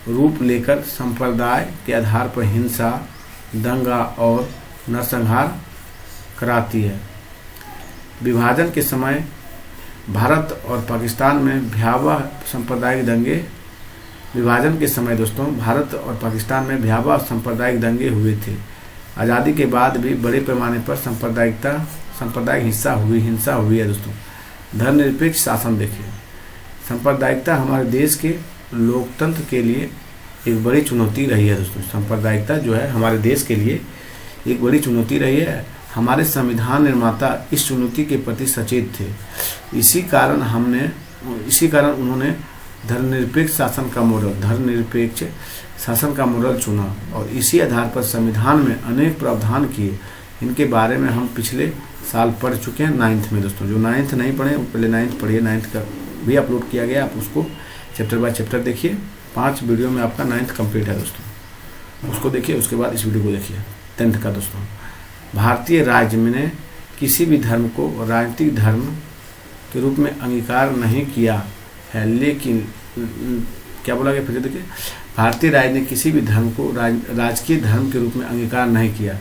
रूप लेकर संप्रदाय के आधार पर हिंसा, दंगा और नरसंहार कराती है। विभाजन के समय भारत और पाकिस्तान में भयावह सांप्रदायिक दंगे विभाजन के समय दोस्तों भारत और पाकिस्तान में भयावह सांप्रदायिक दंगे हुए थे। आज़ादी के बाद भी बड़े पैमाने पर सांप्रदायिक हिंसा हुई है दोस्तों। धर्मनिरपेक्ष शासन देखिए, सांप्रदायिकता हमारे देश के लोकतंत्र के लिए एक बड़ी चुनौती रही है दोस्तों। सांप्रदायिकता जो है हमारे देश के लिए एक बड़ी चुनौती रही है। हमारे संविधान निर्माता इस चुनौती के प्रति सचेत थे। इसी कारण उन्होंने धर्मनिरपेक्ष शासन का मॉडल चुना और इसी आधार पर संविधान में अनेक प्रावधान किए। इनके बारे में हम पिछले साल पढ़ चुके हैं 9th में दोस्तों। जो 9th नहीं पढ़े वो पहले 9th पढ़िए, 9th का भी अपलोड किया गया, आप उसको चैप्टर बाय चैप्टर देखिए। 5 वीडियो में आपका 9th कंप्लीट है दोस्तों, उसको देखिए। उसके बाद इस वीडियो को देखिए 10th का दोस्तों। भारतीय राज्य में किसी भी धर्म को राजनीतिक धर्म के रूप में अंगीकार नहीं किया है, लेकिन क्या बोला गया फिर देखिए, भारतीय राज्य ने किसी भी धर्म को राजकीय धर्म के रूप में अंगीकार नहीं किया।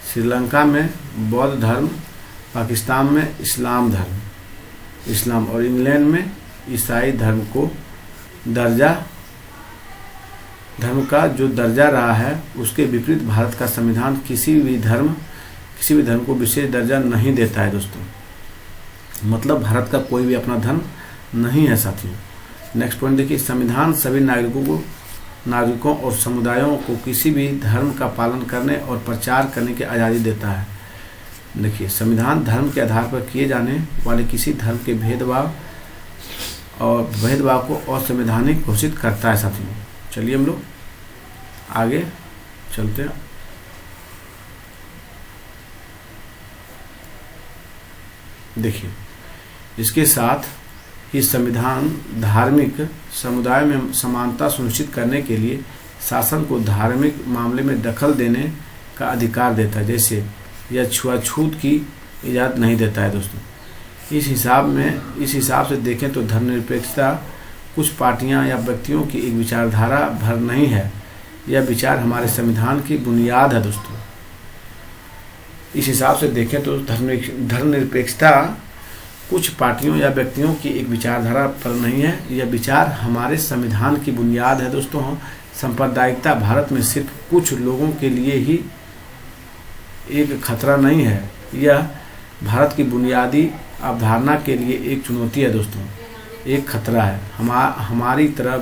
श्रीलंका में बौद्ध धर्म, पाकिस्तान में इस्लाम और इंग्लैंड में ईसाई धर्म का जो दर्जा रहा है उसके विपरीत भारत का संविधान किसी भी धर्म को विशेष दर्जा नहीं देता है दोस्तों। मतलब भारत का कोई भी अपना धर्म नहीं है साथियों। नेक्स्ट पॉइंट देखिए, संविधान सभी नागरिकों और समुदायों को किसी भी धर्म का पालन करने और प्रचार करने की आज़ादी देता है। देखिए, संविधान धर्म के आधार पर किए जाने वाले किसी धर्म के भेदभाव को असंवैधानिक घोषित करता है साथियों। चलिए हम लोग आगे चलते हैं। देखिए, इसके साथ ही संविधान धार्मिक समुदाय में समानता सुनिश्चित करने के लिए शासन को धार्मिक मामले में दखल देने का अधिकार देता है। जैसे यह छुआछूत की इजाज़त नहीं देता है दोस्तों। इस हिसाब से देखें तो धर्मनिरपेक्षता कुछ पार्टियां या व्यक्तियों की एक विचारधारा भर नहीं है, यह विचार हमारे संविधान की बुनियाद है दोस्तों। इस हिसाब से देखें तो धर्मनिरपेक्षता कुछ पार्टियों या व्यक्तियों की एक विचारधारा पर नहीं है, यह विचार हमारे संविधान की बुनियाद है दोस्तों। सांप्रदायिकता भारत में सिर्फ कुछ लोगों के लिए ही एक खतरा नहीं है, यह भारत की बुनियादी अवधारणा के लिए एक चुनौती है दोस्तों, एक खतरा है। हमारी तरह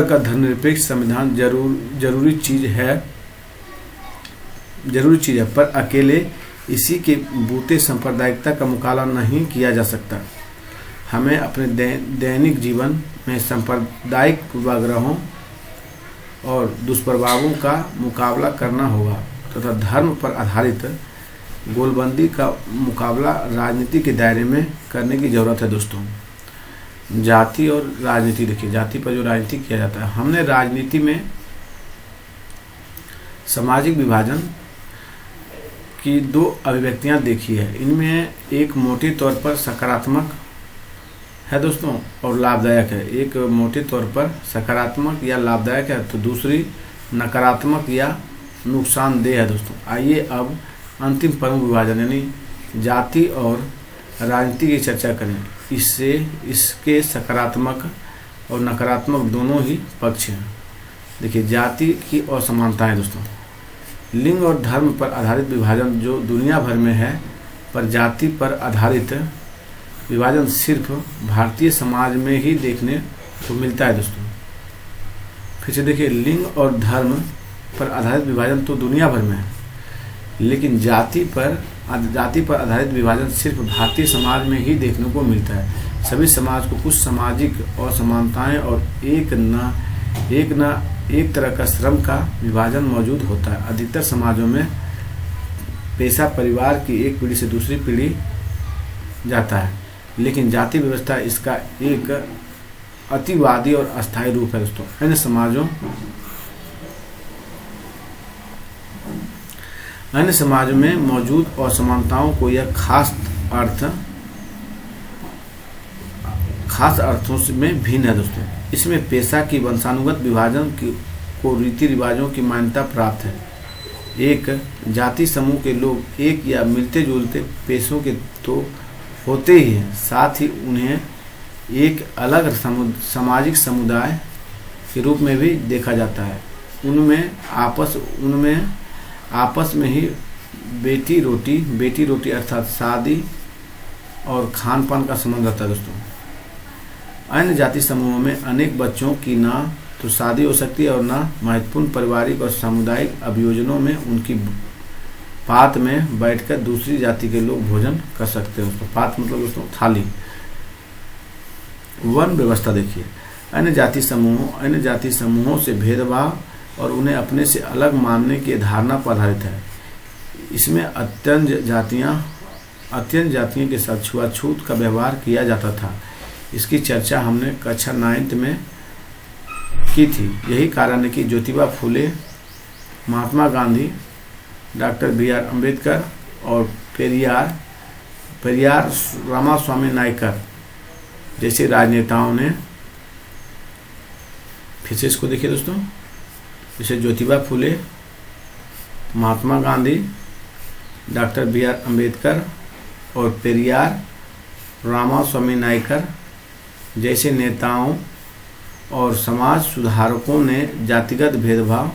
का धर्मनिरपेक्ष संविधान जरूरी चीज़ है, पर अकेले इसी के बूते सांप्रदायिकता का मुकाबला नहीं किया जा सकता। हमें अपने दैनिक जीवन में सांप्रदायिक पूर्वाग्रहों और दुष्प्रभावों का मुकाबला करना होगा तथा धर्म पर आधारित गोलबंदी का मुकाबला राजनीति के दायरे में करने की ज़रूरत है दोस्तों। जाति और राजनीति देखिए, जाति पर जो राजनीति किया जाता है, हमने राजनीति में सामाजिक विभाजन की 2 अभिव्यक्तियां देखी है। इनमें एक मोटे तौर पर सकारात्मक है दोस्तों और लाभदायक है। एक मोटे तौर पर सकारात्मक या लाभदायक है तो दूसरी नकारात्मक या नुकसानदेह है दोस्तों। आइए अब अंतिम प्रमुख विभाजन यानी जाति और राजनीति की चर्चा करें। इसके सकारात्मक और नकारात्मक दोनों ही पक्ष हैं। देखिए, जाति की असमानता है दोस्तों। लिंग और धर्म पर आधारित विभाजन जो दुनिया भर में है, पर जाति पर आधारित विभाजन सिर्फ भारतीय समाज में ही देखने को मिलता है दोस्तों। फिर से देखिए, लिंग और धर्म पर आधारित विभाजन तो दुनिया भर में है, लेकिन जाति पर आधारित विभाजन सिर्फ भारतीय समाज में ही देखने को मिलता है। सभी समाज को कुछ सामाजिक असमानताएं और एक तरह का श्रम का विभाजन मौजूद होता है। अधिकतर समाजों में पेशा परिवार की एक पीढ़ी से दूसरी पीढ़ी जाता है, लेकिन जाति व्यवस्था इसका एक अतिवादी और अस्थायी रूप है दोस्तों। अन्य समाजों में मौजूद असमानताओं को यह खास अर्थों में भिन्न है दोस्तों। इसमें पेशा की वंशानुगत विभाजन को रीति रिवाजों की मान्यता प्राप्त है। एक जाति समूह के लोग एक या मिलते जुलते पेशों के तो होते ही हैं, साथ ही उन्हें एक अलग सामाजिक समुदाय के रूप में भी देखा जाता है। उनमें आपस में ही बेटी रोटी अर्थात शादी और खान पान का संबंध रहता है दोस्तों। अन्य जाति समूहों में अनेक बच्चों की ना तो शादी हो सकती है और ना महत्वपूर्ण पारिवारिक और सामुदायिक अभियोजनों में उनकी पात में बैठकर दूसरी जाति के लोग भोजन कर सकते हैं दोस्तों। पात मतलब दोस्तों थाली। वर्ण व्यवस्था देखिए, अन्य जाति समूहों से भेदभाव और उन्हें अपने से अलग मानने की धारणा पर आधारित है। इसमें अत्यंत जातियों के साथ छुआछूत का व्यवहार किया जाता था। इसकी चर्चा हमने कक्षा 9 में की थी। यही कारण है कि ज्योतिबा फुले, महात्मा गांधी, डॉक्टर बी.आर. अम्बेडकर और पेरियार रामास्वामी नायकर जैसे राजनेताओं ने, फिर से इसको देखिए दोस्तों, जैसे ज्योतिबा फुले, महात्मा गांधी, डॉक्टर बी.आर. अम्बेडकर और पेरियार रामास्वामी नायकर जैसे नेताओं और समाज सुधारकों ने जातिगत भेदभाव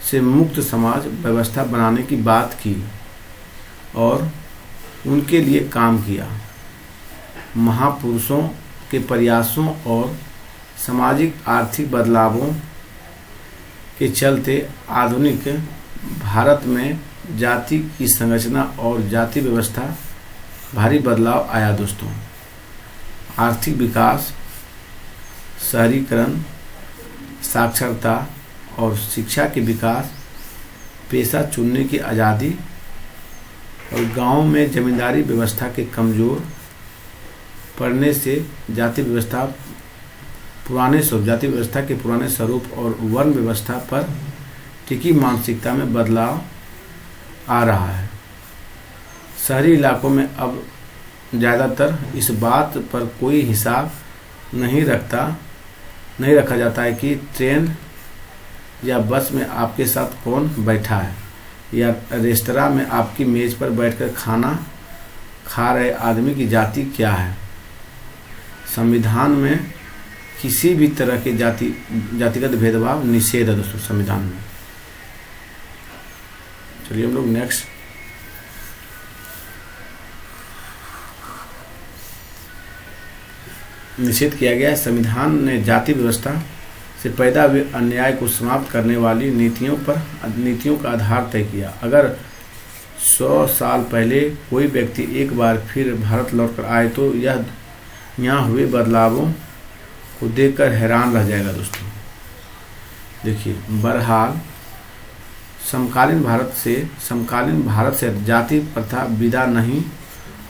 से मुक्त समाज व्यवस्था बनाने की बात की और उनके लिए काम किया। महापुरुषों के प्रयासों और सामाजिक आर्थिक बदलावों के चलते आधुनिक भारत में जाति की संरचना और जाति व्यवस्था भारी बदलाव आया दोस्तों। आर्थिक विकास, शहरीकरण, साक्षरता और शिक्षा के विकास, पेशा चुनने की आज़ादी और गांव में जमींदारी व्यवस्था के कमज़ोर पड़ने से जाति व्यवस्था के पुराने स्वरूप और वर्ण व्यवस्था पर टिकी मानसिकता में बदलाव आ रहा है। शहरी इलाकों में अब ज़्यादातर इस बात पर कोई हिसाब नहीं रखा जाता है कि ट्रेन या बस में आपके साथ कौन बैठा है या रेस्तरां में आपकी मेज पर बैठकर खाना खा रहे आदमी की जाति क्या है। संविधान में किसी भी तरह के जातिगत भेदभाव निषेध है दोस्तों संविधान में। चलिए हम लोग नेक्स्ट निषेध किया गया है। संविधान ने जाति व्यवस्था से पैदा हुए अन्याय को समाप्त करने वाली नीतियों का आधार तय किया। अगर 100 साल पहले कोई व्यक्ति एक बार फिर भारत लौटकर आए तो यह यहाँ हुए बदलावों को देखकर हैरान रह जाएगा दोस्तों। देखिए, बहरहाल समकालीन भारत से जाति प्रथा विदा नहीं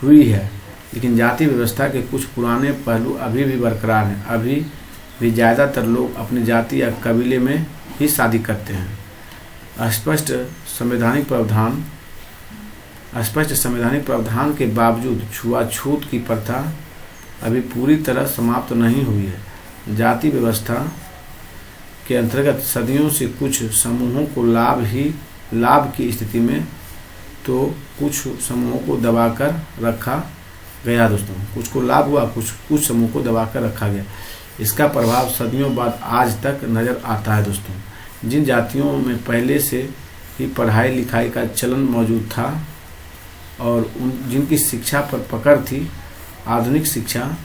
हुई है, लेकिन जाति व्यवस्था के कुछ पुराने पहलू अभी भी बरकरार हैं। अभी भी ज़्यादातर लोग अपनी जाति या कबीले में ही शादी करते हैं। स्पष्ट संवैधानिक प्रावधान के बावजूद छुआछूत की प्रथा अभी पूरी तरह समाप्त नहीं हुई है। जाति व्यवस्था के अंतर्गत सदियों से कुछ समूहों को लाभ की स्थिति में तो कुछ समूहों को दबाकर रखा गया दोस्तों। कुछ को लाभ हुआ, कुछ समूह को दबाकर रखा गया। इसका प्रभाव सदियों बाद आज तक नज़र आता है दोस्तों। जिन जातियों में पहले से ही पढ़ाई लिखाई का चलन मौजूद था और जिनकी शिक्षा पर पकड़ थी, आधुनिक शिक्षा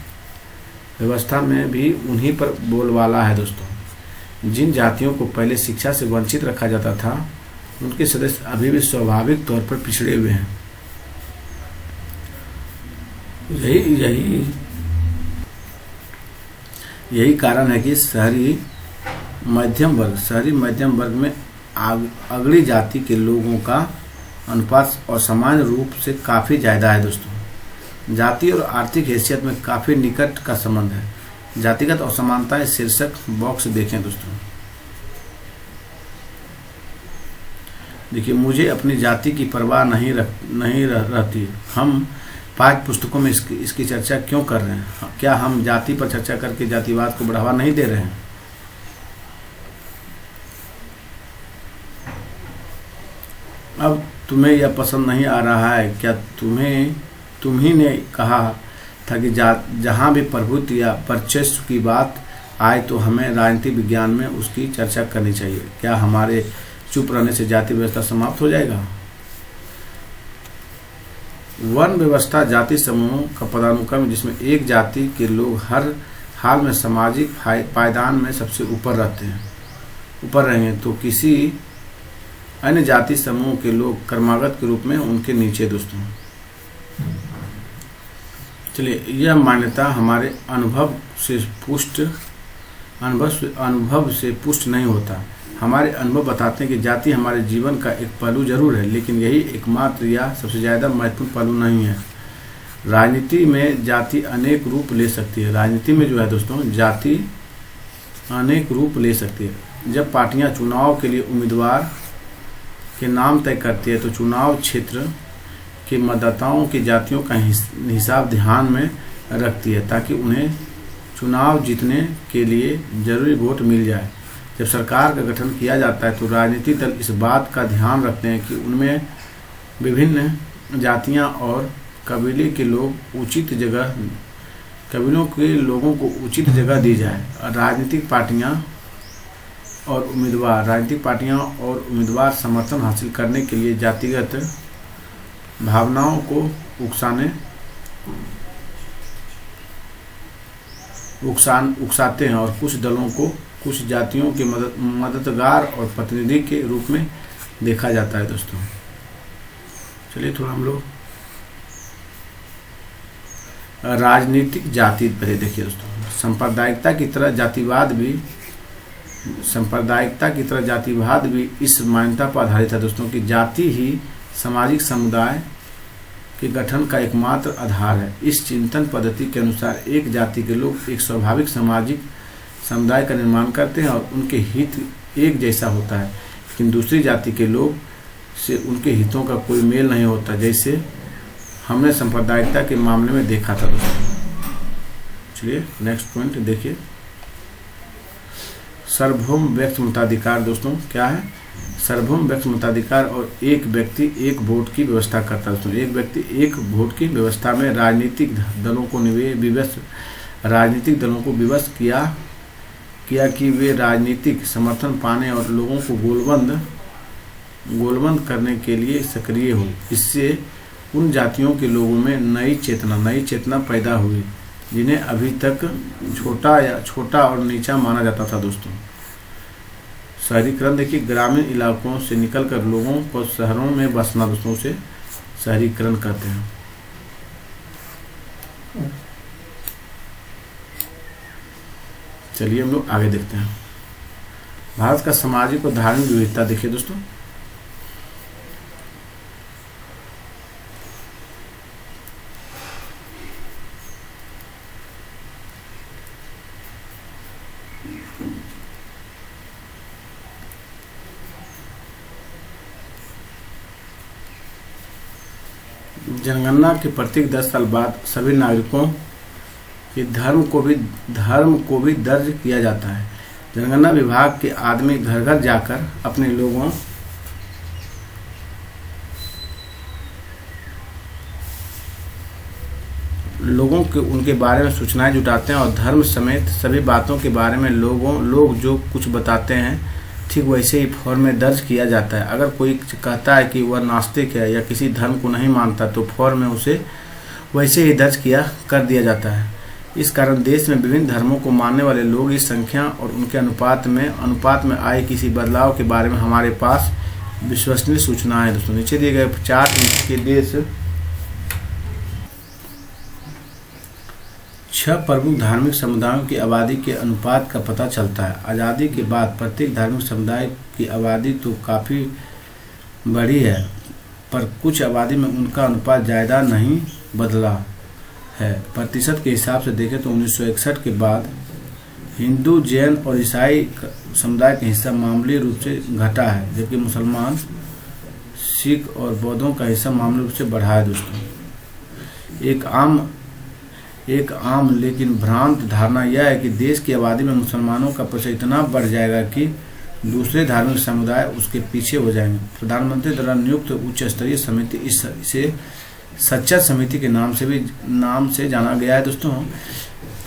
व्यवस्था में भी उन्हीं पर बोलबाला है दोस्तों। जिन जातियों को पहले शिक्षा से वंचित रखा जाता था उनके सदस्य अभी भी स्वाभाविक तौर पर पिछड़े हुए हैं। यही कारण है कि शहरी मध्यम वर्ग में अगड़ी जाति के लोगों का अनुपात असामान्य रूप से काफ़ी ज़्यादा है दोस्तों। जाति और आर्थिक हैसियत में काफ़ी निकट का संबंध है। जातिगत असमानताएं शीर्षक बॉक्स देखें दोस्तों। देखिए, मुझे अपनी जाति की परवाह नहीं रहती। हम पाठ्य पुस्तकों में इसकी चर्चा क्यों कर रहे हैं? क्या हम जाति पर चर्चा करके जातिवाद को बढ़ावा नहीं दे रहे हैं? अब तुम्हें यह पसंद नहीं आ रहा है क्या? तुम ही ने कहा था कि जहाँ भी प्रभुत्व या वर्चस्व की बात आए तो हमें राजनीतिक विज्ञान में उसकी चर्चा करनी चाहिए। क्या हमारे चुप रहने से जाति व्यवस्था समाप्त हो जाएगा? वर्ण व्यवस्था जाति समूह का पदानुक्रम जिसमें एक जाति के लोग हर हाल में सामाजिक पायदान में सबसे ऊपर रहेंगे तो किसी अन्य जाति समूह के लोग क्रमागत के रूप में उनके नीचे दोस्तों। चलिए, यह मान्यता हमारे अनुभव से पुष्ट नहीं होता। हमारे अनुभव बताते हैं कि जाति हमारे जीवन का एक पहलू जरूर है, लेकिन यही एकमात्र या सबसे ज़्यादा महत्वपूर्ण पहलू नहीं है। राजनीति में जाति अनेक रूप ले सकती है। राजनीति में जो है दोस्तों, जाति अनेक रूप ले सकती है। जब पार्टियां चुनाव के लिए उम्मीदवार के नाम तय करती है तो चुनाव क्षेत्र के मतदाताओं की जातियों का हिसाब ध्यान में रखती है ताकि उन्हें चुनाव जीतने के लिए जरूरी वोट मिल जाए। जब सरकार का गठन किया जाता है तो राजनीतिक दल इस बात का ध्यान रखते हैं कि उनमें विभिन्न जातियां और कबीलों के लोगों को उचित जगह दी जाए। राजनीतिक पार्टियां और उम्मीदवार समर्थन हासिल करने के लिए जातिगत भावनाओं को उकसाते हैं और कुछ दलों को कुछ जातियों के मददगार और प्रतिनिधि के रूप में देखा जाता है दोस्तों। चलिए थोड़ा हम लोग राजनीतिक जाति पहले देखिए दोस्तों। सांप्रदायिकता की तरह जातिवाद भी इस मान्यता पर आधारित है दोस्तों कि जाति ही सामाजिक समुदाय के गठन का एकमात्र आधार है। इस चिंतन पद्धति के अनुसार एक जाति के लोग एक स्वाभाविक सामाजिक समुदाय का निर्माण करते हैं और उनके हित एक जैसा होता है, लेकिन दूसरी जाति के लोग से उनके हितों का कोई मेल नहीं होता, जैसे हमने सांप्रदायिकता के मामले में देखा था दोस्तों। चलिए नेक्स्ट पॉइंट देखिए, सार्वभौम व्यक्ति मताधिकार दोस्तों क्या है? सार्वभौम व्यक्ति मताधिकार और एक व्यक्ति एक वोट की व्यवस्था करता है दोस्तों। एक व्यक्ति एक वोट की व्यवस्था में राजनीतिक दलों को विवश किया कि वे राजनीतिक समर्थन पाने और लोगों को गोलबंद करने के लिए सक्रिय हो। इससे उन जातियों के लोगों में नई चेतना पैदा हुई जिन्हें अभी तक छोटा और नीचा माना जाता था दोस्तों। शहरीकरण देखिए, ग्रामीण इलाकों से निकलकर लोगों को शहरों में बसना दोस्तों से शहरीकरण कहते हैं। चलिए हम लोग आगे देखते हैं। भारत का सामाजिक और धार्मिक विविधता देखिए दोस्तों। जनगणना के प्रत्येक 10 साल बाद सभी नागरिकों के धर्म को भी दर्ज किया जाता है। जनगणना विभाग के आदमी घर घर जाकर अपने लोगों के उनके बारे में सूचनाएं जुटाते हैं और धर्म समेत सभी बातों के बारे में लोग जो कुछ बताते हैं ठीक वैसे ही फॉर्म में दर्ज किया जाता है। अगर कोई कहता है कि वह नास्तिक है या किसी धर्म को नहीं मानता तो फॉर्म में उसे वैसे ही दर्ज कर दिया जाता है। इस कारण देश में विभिन्न धर्मों को मानने वाले लोग इस संख्या और उनके अनुपात में आए किसी बदलाव के बारे में हमारे पास विश्वसनीय सूचना है। दोस्तों नीचे दिए गए 4 के देश 6 प्रमुख धार्मिक समुदायों की आबादी के अनुपात का पता चलता है। आज़ादी के बाद प्रत्येक धार्मिक समुदाय की आबादी तो काफ़ी बढ़ी है, पर कुछ आबादी में उनका अनुपात ज़्यादा नहीं बदला है। प्रतिशत के हिसाब से देखें तो 1961 के बाद हिंदू, जैन और ईसाई समुदाय का हिस्सा मामूली रूप से घटा है, जबकि मुसलमान, सिख और बौद्धों का हिस्सा मामूली रूप से बढ़ा है। दोस्तों एक आम लेकिन भ्रांत धारणा यह है कि देश की आबादी में मुसलमानों का प्रतिशत इतना बढ़ जाएगा कि दूसरे धार्मिक समुदाय उसके पीछे हो जाएंगे। प्रधानमंत्री द्वारा नियुक्त उच्च स्तरीय समिति इसे सच्चर समिति के नाम से जाना गया है। दोस्तों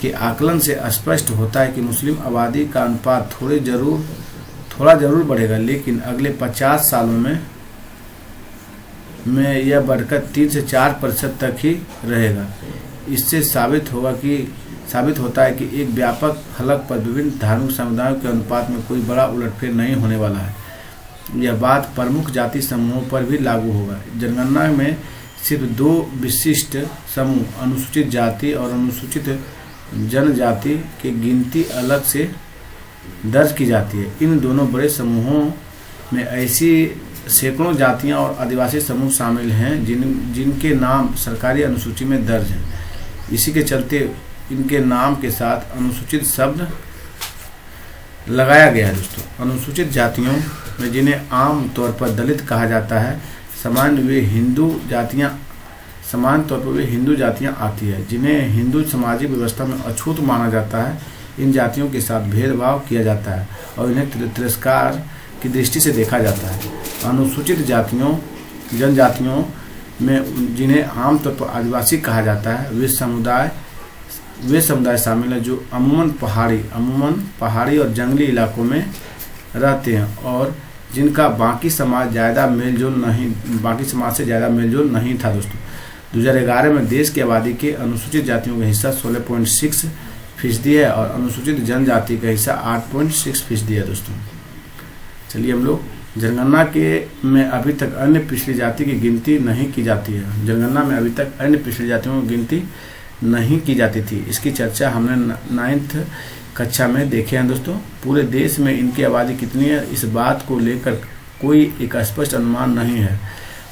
कि आकलन से स्पष्ट होता है कि मुस्लिम आबादी का अनुपात थोड़ा जरूर बढ़ेगा, लेकिन अगले 50 सालों में यह बढ़कर 3 से 4% तक ही रहेगा। इससे साबित होता है कि एक व्यापक फलक पर विभिन्न धार्मिक समुदायों के अनुपात में कोई बड़ा उलटफेर नहीं होने वाला है। यह बात प्रमुख जाति समूहों पर भी लागू होगा। जनगणना में सिर्फ 2 विशिष्ट समूह अनुसूचित जाति और अनुसूचित जनजाति की गिनती अलग से दर्ज की जाती है। इन दोनों बड़े समूहों में ऐसी सैकड़ों जातियां और आदिवासी समूह शामिल हैं जिनके नाम सरकारी अनुसूची में दर्ज हैं। इसी के चलते इनके नाम के साथ अनुसूचित शब्द लगाया गया है। दोस्तों अनुसूचित जातियों में जिन्हें आम तौर पर दलित कहा जाता है, सामान्य तौर पर वे हिंदू जातियां आती है, जिन्हें हिंदू सामाजिक व्यवस्था में अछूत माना जाता है। इन जातियों के साथ भेदभाव किया जाता है और इन्हें तिरस्कार की दृष्टि से देखा जाता है। अनुसूचित जनजातियों में जिन्हें आमतौर पर आदिवासी कहा जाता है, वे समुदाय शामिल हैं जो अमूमन पहाड़ी और जंगली इलाकों में रहते हैं और जिनका बाकी समाज से ज़्यादा मेलजोल नहीं था। दोस्तों 2011 में देश की आबादी के अनुसूचित जातियों का हिस्सा 16.6% है और अनुसूचित जनजाति का हिस्सा 8.6% है। दोस्तों चलिए हम लोग जनगणना में अभी तक अन्य पिछड़ी जाति की गिनती नहीं की जाती है। जनगणना में अभी तक अन्य पिछड़ी जातियों की गिनती नहीं की जाती थी। इसकी चर्चा हमने 9th कक्षा में देखे हैं। दोस्तों पूरे देश में इनकी आबादी कितनी है, इस बात को लेकर कोई एक स्पष्ट अनुमान नहीं है।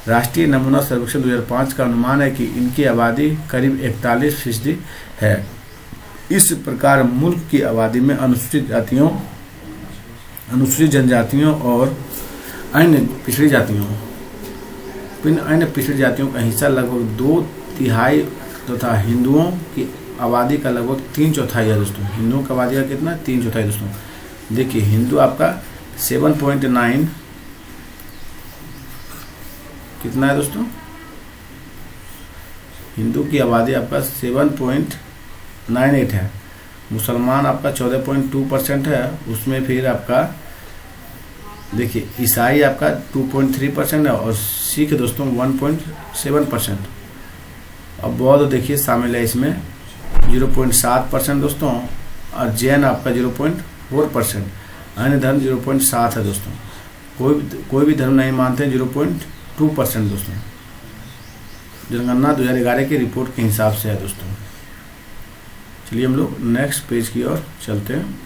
राष्ट्रीय नमूना सर्वेक्षण 2005 का अनुमान है कि इनकी आबादी करीब 41% है। इस प्रकार मुल्क की आबादी में अनुसूचित जनजातियों और अन्य पिछड़ी जातियों का हिस्सा लगभग 2/3 तथा हिंदुओं की आबादी का लगभग 3/4 है। दोस्तों हिंदुओं की आबादी का कितना 3/4। दोस्तों देखिए हिंदू आपका 7.9 कितना है। दोस्तों हिंदू की आबादी आपका 7.98 है। मुसलमान आपका 14.2% है। उसमें फिर आपका देखिए ईसाई आपका 2.3% है और सिख दोस्तों 1.7%। और बौद्ध देखिए शामिल है इसमें 0.7% दोस्तों और जैन आपका 0.4%। अन्य धर्म 0.7 है। दोस्तों कोई भी धर्म नहीं मानते 0.2% दोस्तों। जनगणना 2011 की रिपोर्ट के हिसाब से है। दोस्तों चलिए हम लोग नेक्स्ट पेज की ओर चलते हैं।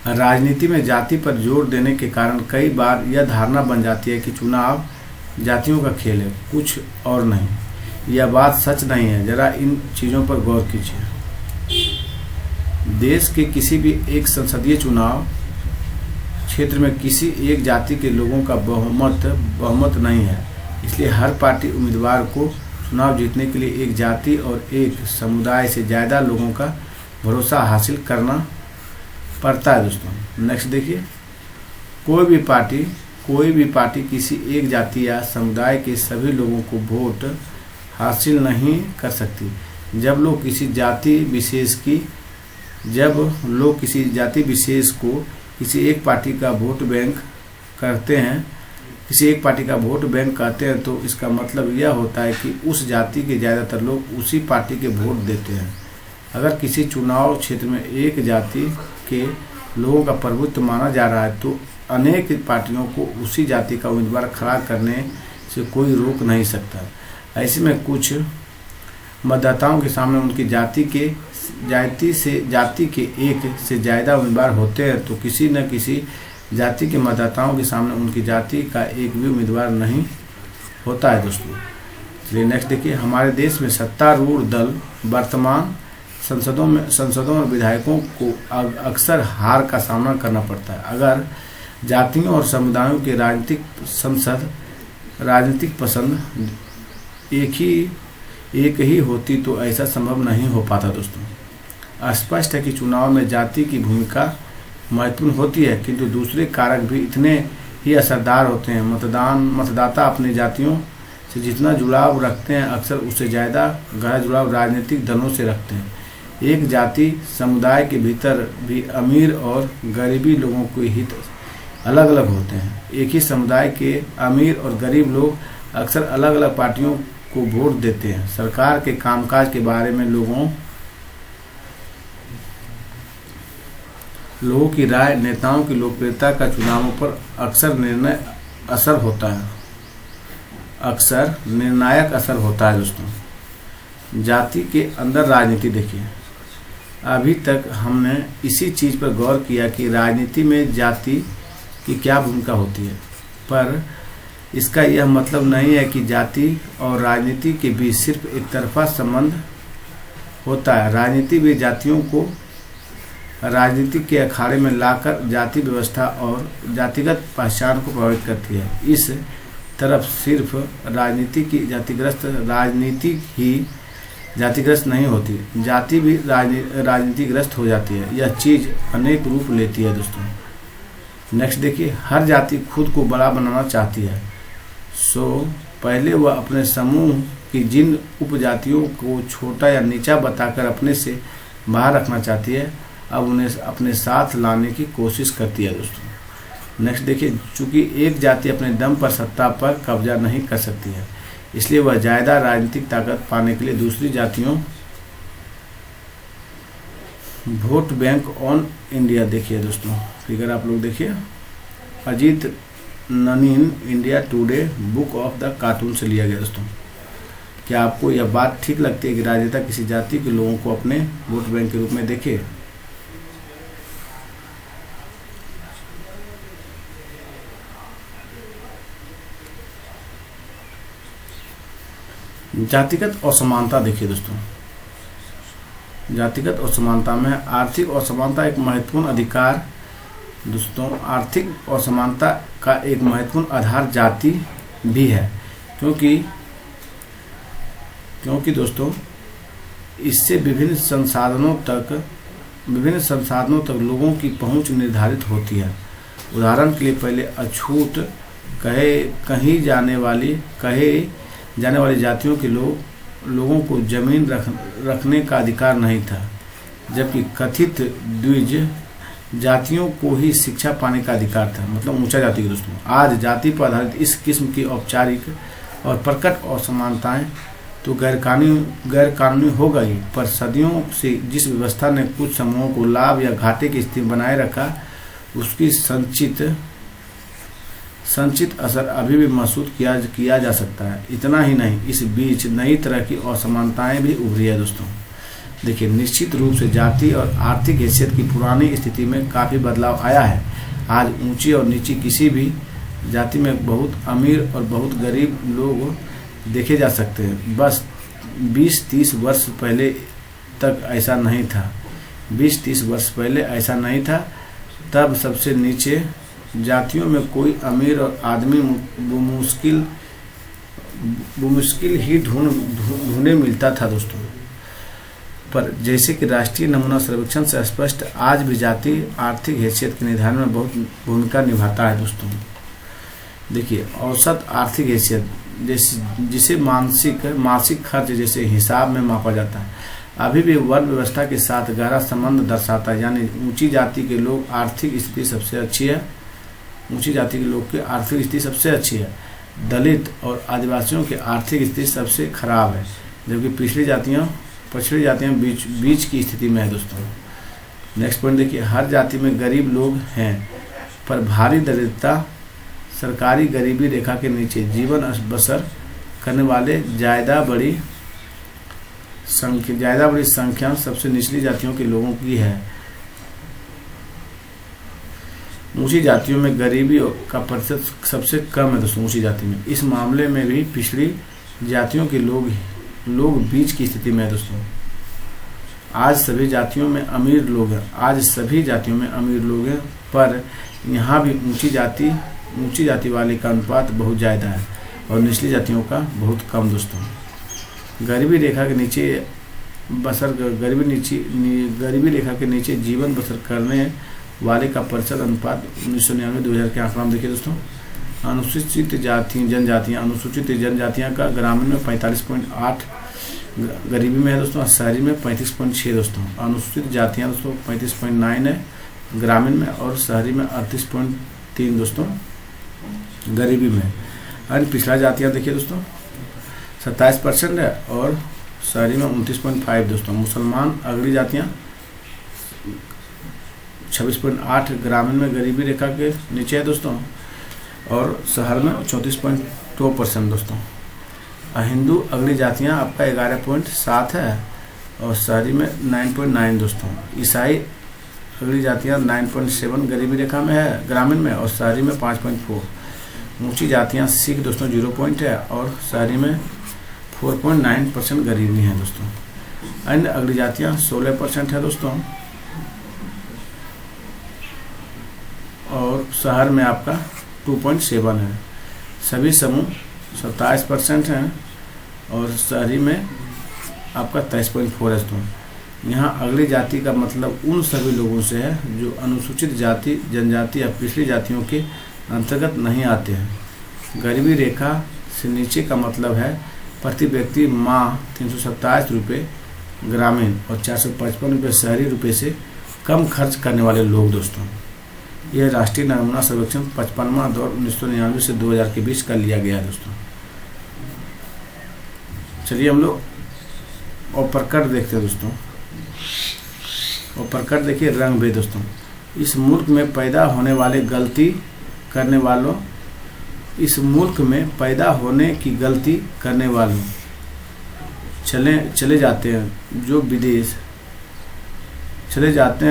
राजनीति में जाति पर जोर देने के कारण कई बार यह धारणा बन जाती है कि चुनाव जातियों का खेल है, कुछ और नहीं। यह बात सच नहीं है। जरा इन चीज़ों पर गौर कीजिए। देश के किसी भी एक संसदीय चुनाव क्षेत्र में किसी एक जाति के लोगों का बहुमत नहीं है। इसलिए हर पार्टी उम्मीदवार को चुनाव जीतने के लिए एक जाति और एक समुदाय से ज़्यादा लोगों का भरोसा हासिल करना पड़ता है। दोस्तों नेक्स्ट देखिए, कोई भी पार्टी किसी एक जाति या समुदाय के सभी लोगों को वोट हासिल नहीं कर सकती। जब लोग किसी जाति विशेष को किसी एक पार्टी का वोट बैंक करते हैं किसी एक पार्टी का वोट बैंक कहते हैं तो इसका मतलब यह होता है कि उस जाति के ज़्यादातर लोग उसी पार्टी के वोट देते हैं। अगर किसी चुनाव क्षेत्र में एक जाति के लोगों का प्रभुत्व माना जा रहा है तो अनेक पार्टियों को उसी जाति का उम्मीदवार खड़ा करने से कोई रोक नहीं सकता। ऐसे में कुछ मतदाताओं के सामने उनकी जाति के एक से ज़्यादा उम्मीदवार होते हैं तो किसी न किसी जाति के मतदाताओं के सामने उनकी जाति का एक भी उम्मीदवार नहीं होता है दोस्तों। चलिए नेक्स्ट देखिए, हमारे देश में सत्तारूढ़ दल वर्तमान संसदों में विधायकों को अक्सर हार का सामना करना पड़ता है। अगर जातियों और समुदायों के राजनीतिक पसंद एक ही होती तो ऐसा संभव नहीं हो पाता दोस्तों। स्पष्ट है कि चुनाव में जाति की भूमिका महत्वपूर्ण होती है, किंतु दूसरे कारक भी इतने ही असरदार होते हैं। मतदाता अपनी जातियों से जितना जुड़ाव रखते हैं अक्सर उससे ज़्यादा गहरा जुड़ाव राजनीतिक दलों से रखते हैं। एक जाति समुदाय के भीतर भी अमीर और गरीबी लोगों के हित अलग अलग होते हैं। एक ही समुदाय के अमीर और गरीब लोग अक्सर अलग अलग पार्टियों को वोट देते हैं। सरकार के कामकाज के बारे में लोगों की राय, नेताओं की लोकप्रियता का चुनावों पर अक्सर निर्णायक असर होता है दोस्तों। जाति के अंदर राजनीति देखिए, अभी तक हमने इसी चीज़ पर गौर किया कि राजनीति में जाति की क्या भूमिका होती है, पर इसका यह मतलब नहीं है कि जाति और राजनीति के बीच सिर्फ एक तरफा संबंध होता है। राजनीति भी जातियों को राजनीति के अखाड़े में लाकर जाति व्यवस्था और जातिगत पहचान को प्रभावित करती है। इस तरफ सिर्फ राजनीति ही जातिग्रस्त नहीं होती, जाति भी राजनीतिग्रस्त हो जाती है। यह चीज़ अनेक रूप लेती है दोस्तों। नेक्स्ट देखिए, हर जाति खुद को बड़ा बनाना चाहती है, सो पहले वह अपने समूह की जिन उपजातियों को छोटा या नीचा बताकर अपने से बाहर रखना चाहती है, अब उन्हें अपने साथ लाने की कोशिश करती है दोस्तों। नेक्स्ट देखिए, चूंकि एक जाति अपने दम पर सत्ता पर कब्जा नहीं कर सकती है, इसलिए वह ज़्यादा राजनीतिक ताकत पाने के लिए दूसरी जातियों वोट बैंक ऑन इंडिया देखिए दोस्तों, फिगर आप लोग देखिए, Ajit Ninan India Today book of the cartoon से लिया गया दोस्तों। क्या आपको यह बात ठीक लगती है कि राजनेता किसी जाति के लोगों को अपने वोट बैंक के रूप में देखे? जातिगत असमानता देखिए दोस्तों, जातिगत असमानता में आर्थिक असमानता एक महत्वपूर्ण अधिकार दोस्तों। आर्थिक असमानता का एक महत्वपूर्ण आधार जाति भी है, क्योंकि दोस्तों इससे विभिन्न संसाधनों तक लोगों की पहुंच निर्धारित होती है। उदाहरण के लिए पहले अछूत कहे जाने वाली जातियों के लोगों को जमीन रखने का अधिकार नहीं था, जबकि कथित द्विज जातियों को ही शिक्षा पाने का अधिकार था, मतलब ऊंचा जाति के दोस्तों। आज जाति पर आधारित इस किस्म की औपचारिक और प्रकट असमानताएं तो गैर कानूनी हो गई, पर सदियों से जिस व्यवस्था ने कुछ समूहों को लाभ या घाटे की स्थिति बनाए रखा, उसकी संचित असर अभी भी महसूस किया जा सकता है। इतना ही नहीं, इस बीच नई तरह की असमानताएं भी उभरी है दोस्तों। देखिए, निश्चित रूप से जाति और आर्थिक हैसियत की पुरानी स्थिति में काफ़ी बदलाव आया है। आज ऊंची और नीची किसी भी जाति में बहुत अमीर और बहुत गरीब लोग देखे जा सकते हैं। बस 20-30 वर्ष पहले तक ऐसा नहीं था। 20-30 वर्ष पहले ऐसा नहीं था। तब सबसे नीचे जातियों में कोई अमीर और आदमी मुश्किल ही ढूंढने मिलता था दोस्तों। पर जैसे कि राष्ट्रीय नमूना सर्वेक्षण से स्पष्ट, आज भी जाति आर्थिक हैसियत के निर्धारण में बहुत भूमिका निभाता है दोस्तों। देखिए, औसत आर्थिक हैसियत जिसे मासिक खर्च जैसे हिसाब में मापा जाता है, अभी भी वर्ण व्यवस्था के साथ गहरा संबंध दर्शाता है। यानी ऊंची जाति के लोग आर्थिक स्थिति सबसे अच्छी है ऊंची जाति के लोग की आर्थिक स्थिति सबसे अच्छी है। दलित और आदिवासियों की आर्थिक स्थिति सबसे खराब है, जबकि पछड़ी जातियाँ बीच की स्थिति में है दोस्तों। नेक्स्ट पॉइंट देखिए, हर जाति में गरीब लोग हैं, पर भारी दरिद्रता सरकारी गरीबी रेखा के नीचे जीवन बसर करने वाले ज्यादा बड़ी संख्या सबसे निचली जातियों के लोगों की है। ऊंची जातियों में गरीबी का प्रतिशत सबसे कम है दोस्तों ऊंची जाति में। इस मामले में भी पिछड़ी जातियों के लोग बीच की स्थिति में है दोस्तों। आज सभी जातियों में अमीर लोग हैं, पर यहाँ भी ऊंची जाति वाले का अनुपात बहुत ज़्यादा है और निचली जातियों का बहुत कम दोस्तों। गरीबी रेखा के नीचे जीवन बसर करने वाले का प्रतिशत अनुपात 1999-2000 के आंकड़ा में देखिए दोस्तों। अनुसूचित जनजातियाँ का ग्रामीण में 45.8 गरीबी में है दोस्तों और शहरी में 35.6 दोस्तों। अनुसूचित जातियाँ दोस्तों 35.9 है ग्रामीण में और शहरी में 38.3 दोस्तों गरीबी में। अन्य पिछड़ा जातियाँ देखिए दोस्तों 27% है और शहरी में 29.5 दोस्तों। मुसलमान अगड़ी जातियाँ 26.8 ग्रामीण में गरीबी रेखा के नीचे है दोस्तों और शहर में 34.2% दोस्तों। हिंदू अगली जातियाँ आपका 11.7 है और शहरी में 9.9 दोस्तों। ईसाई अगली जातियाँ 9.7 गरीबी रेखा में है ग्रामीण में और शहरी में 5.4। ऊंची जातियाँ सिख दोस्तों 0 है और शहरी में 4.9% गरीबी है दोस्तों। अन्य अगली जातियाँ 16% है दोस्तों और शहर में आपका 2.7 है। सभी समूह 27% हैं और शहरी में आपका 23.4 है दोस्तों। यहाँ अगली जाति का मतलब उन सभी लोगों से है जो अनुसूचित जाति जनजाति या पिछड़ी जातियों के अंतर्गत नहीं आते हैं। गरीबी रेखा से नीचे का मतलब है प्रति व्यक्ति माह 327 रुपये ग्रामीण और 455 रुपये शहरी रुपये से कम खर्च करने वाले लोग दोस्तों। यह राष्ट्रीय नमूना सर्वेक्षण 55वां दौर 1999 से 2000 के बीच कर लिया गया है दोस्तों। चलिए हम लोग अपरकट देखते हैं दोस्तों। अपरकट देखिए रंग भेद दोस्तों। इस मुल्क में पैदा होने वाले गलती करने वालों चले जाते हैं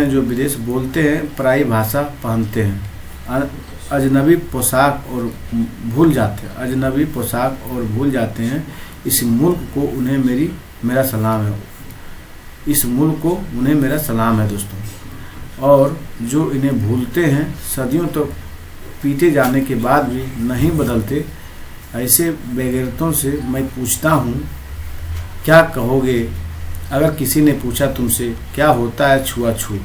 जो विदेश बोलते हैं, पराई भाषा पहनते हैं, अजनबी पोशाक और भूल जाते हैं। इस मुल्क को उन्हें मेरा सलाम है दोस्तों। और जो इन्हें भूलते हैं, सदियों तक पीटे जाने के बाद भी नहीं बदलते, ऐसे बेगैरतों से मैं पूछता हूँ, क्या कहोगे अगर किसी ने पूछा तुमसे क्या होता है छुआछूत?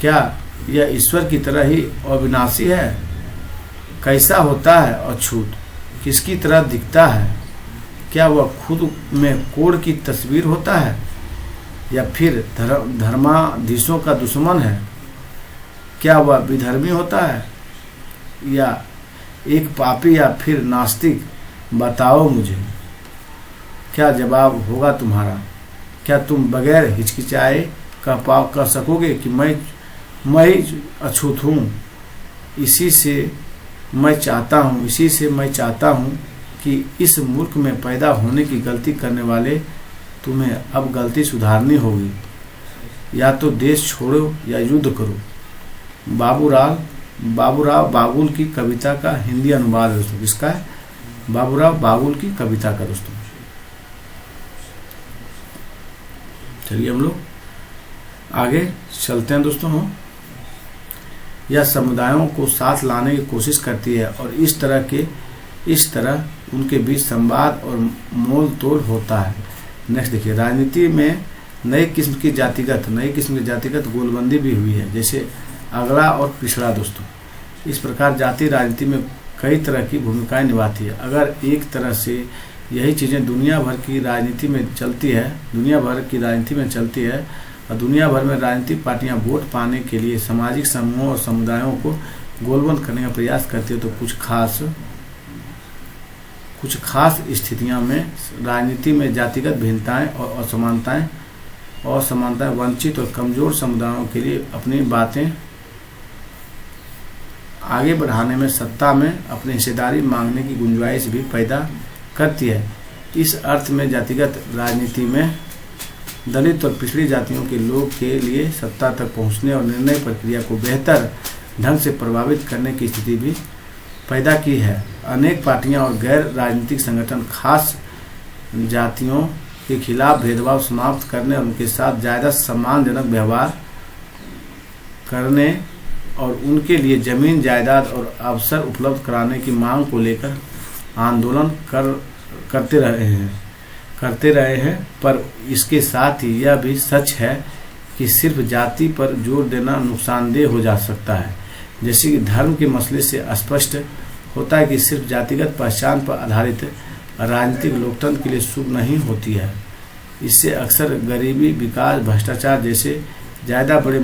क्या यह ईश्वर की तरह ही अविनाशी है? कैसा होता है अछूत? किसकी तरह दिखता है? क्या वह खुद में कोड़ की तस्वीर होता है या फिर धर्माधीशों का दुश्मन है? क्या वह विधर्मी होता है या एक पापी या फिर नास्तिक? बताओ मुझे, क्या जवाब होगा तुम्हारा? क्या तुम बगैर हिचकिचाए कह सकोगे कि मैं ही अछूत हूँ? इसी से मैं चाहता हूँ कि इस मुल्क में पैदा होने की गलती करने वाले तुम्हें अब गलती सुधारनी होगी। या तो देश छोड़ो या युद्ध करो। बाबूराव बागुल की कविता का हिंदी अनुवाद दोस्तों। किसका है? बाबूराव बागुल की कविता का दोस्तों। चलिए हम लोग आगे चलते हैं दोस्तों। हम यह समुदायों को साथ लाने की कोशिश करती है और इस तरह उनके बीच संवाद और मोल तोल होता है। नेक्स्ट देखिए, राजनीति में नई किस्म की जातिगत गोलबंदी भी हुई है, जैसे अगड़ा और पिछड़ा दोस्तों। इस प्रकार जाति राजनीति में कई तरह की भूमिकाएं निभाती है। अगर एक तरह से यही चीज़ें दुनिया भर की राजनीति में चलती है और दुनिया भर में राजनीतिक पार्टियां वोट पाने के लिए सामाजिक समूहों और समुदायों को गोलबंद करने का प्रयास करती है, तो कुछ खास स्थितियों में राजनीति में जातिगत भिन्नताएं और असमानताएं वंचित और कमजोर समुदायों के लिए अपनी बातें आगे बढ़ाने में सत्ता में अपनी हिस्सेदारी मांगने की गुंजाइश भी पैदा करती है। इस अर्थ में जातिगत राजनीति में दलित और पिछड़ी जातियों के लोग के लिए सत्ता तक पहुंचने और निर्णय प्रक्रिया को बेहतर ढंग से प्रभावित करने की स्थिति भी पैदा की है। अनेक पार्टियां और गैर राजनीतिक संगठन खास जातियों के खिलाफ भेदभाव समाप्त करने और उनके साथ ज़्यादा सम्मानजनक व्यवहार करने और उनके लिए जमीन जायदाद और अवसर उपलब्ध कराने की मांग को लेकर आंदोलन करते रहे हैं। पर इसके साथ ही यह भी सच है कि सिर्फ जाति पर जोर देना नुकसानदेह हो जा सकता है। जैसे कि धर्म के मसले से स्पष्ट होता है कि सिर्फ जातिगत पहचान पर आधारित राजनीतिक लोकतंत्र के लिए शुभ नहीं होती है। इससे अक्सर गरीबी, विकास, भ्रष्टाचार जैसे ज़्यादा बड़े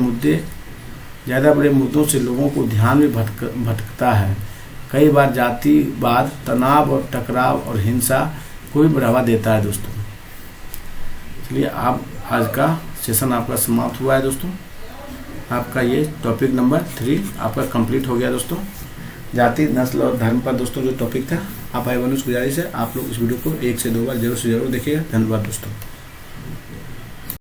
मुद्दों से लोगों को ध्यान भी भटकता है। कई बार जातिवाद तनाव और टकराव और हिंसा को भी बढ़ावा देता है दोस्तों। इसलिए आज का सेशन आपका समाप्त हुआ है दोस्तों। आपका ये टॉपिक नंबर 3 आपका कंप्लीट हो गया दोस्तों। जाति, नस्ल और धर्म पर दोस्तों जो टॉपिक था, आप भाई बहनों से गुजारिश है आप लोग इस वीडियो को 1 से 2 बार जरूर से जरूर देखिएगा। धन्यवाद दोस्तों।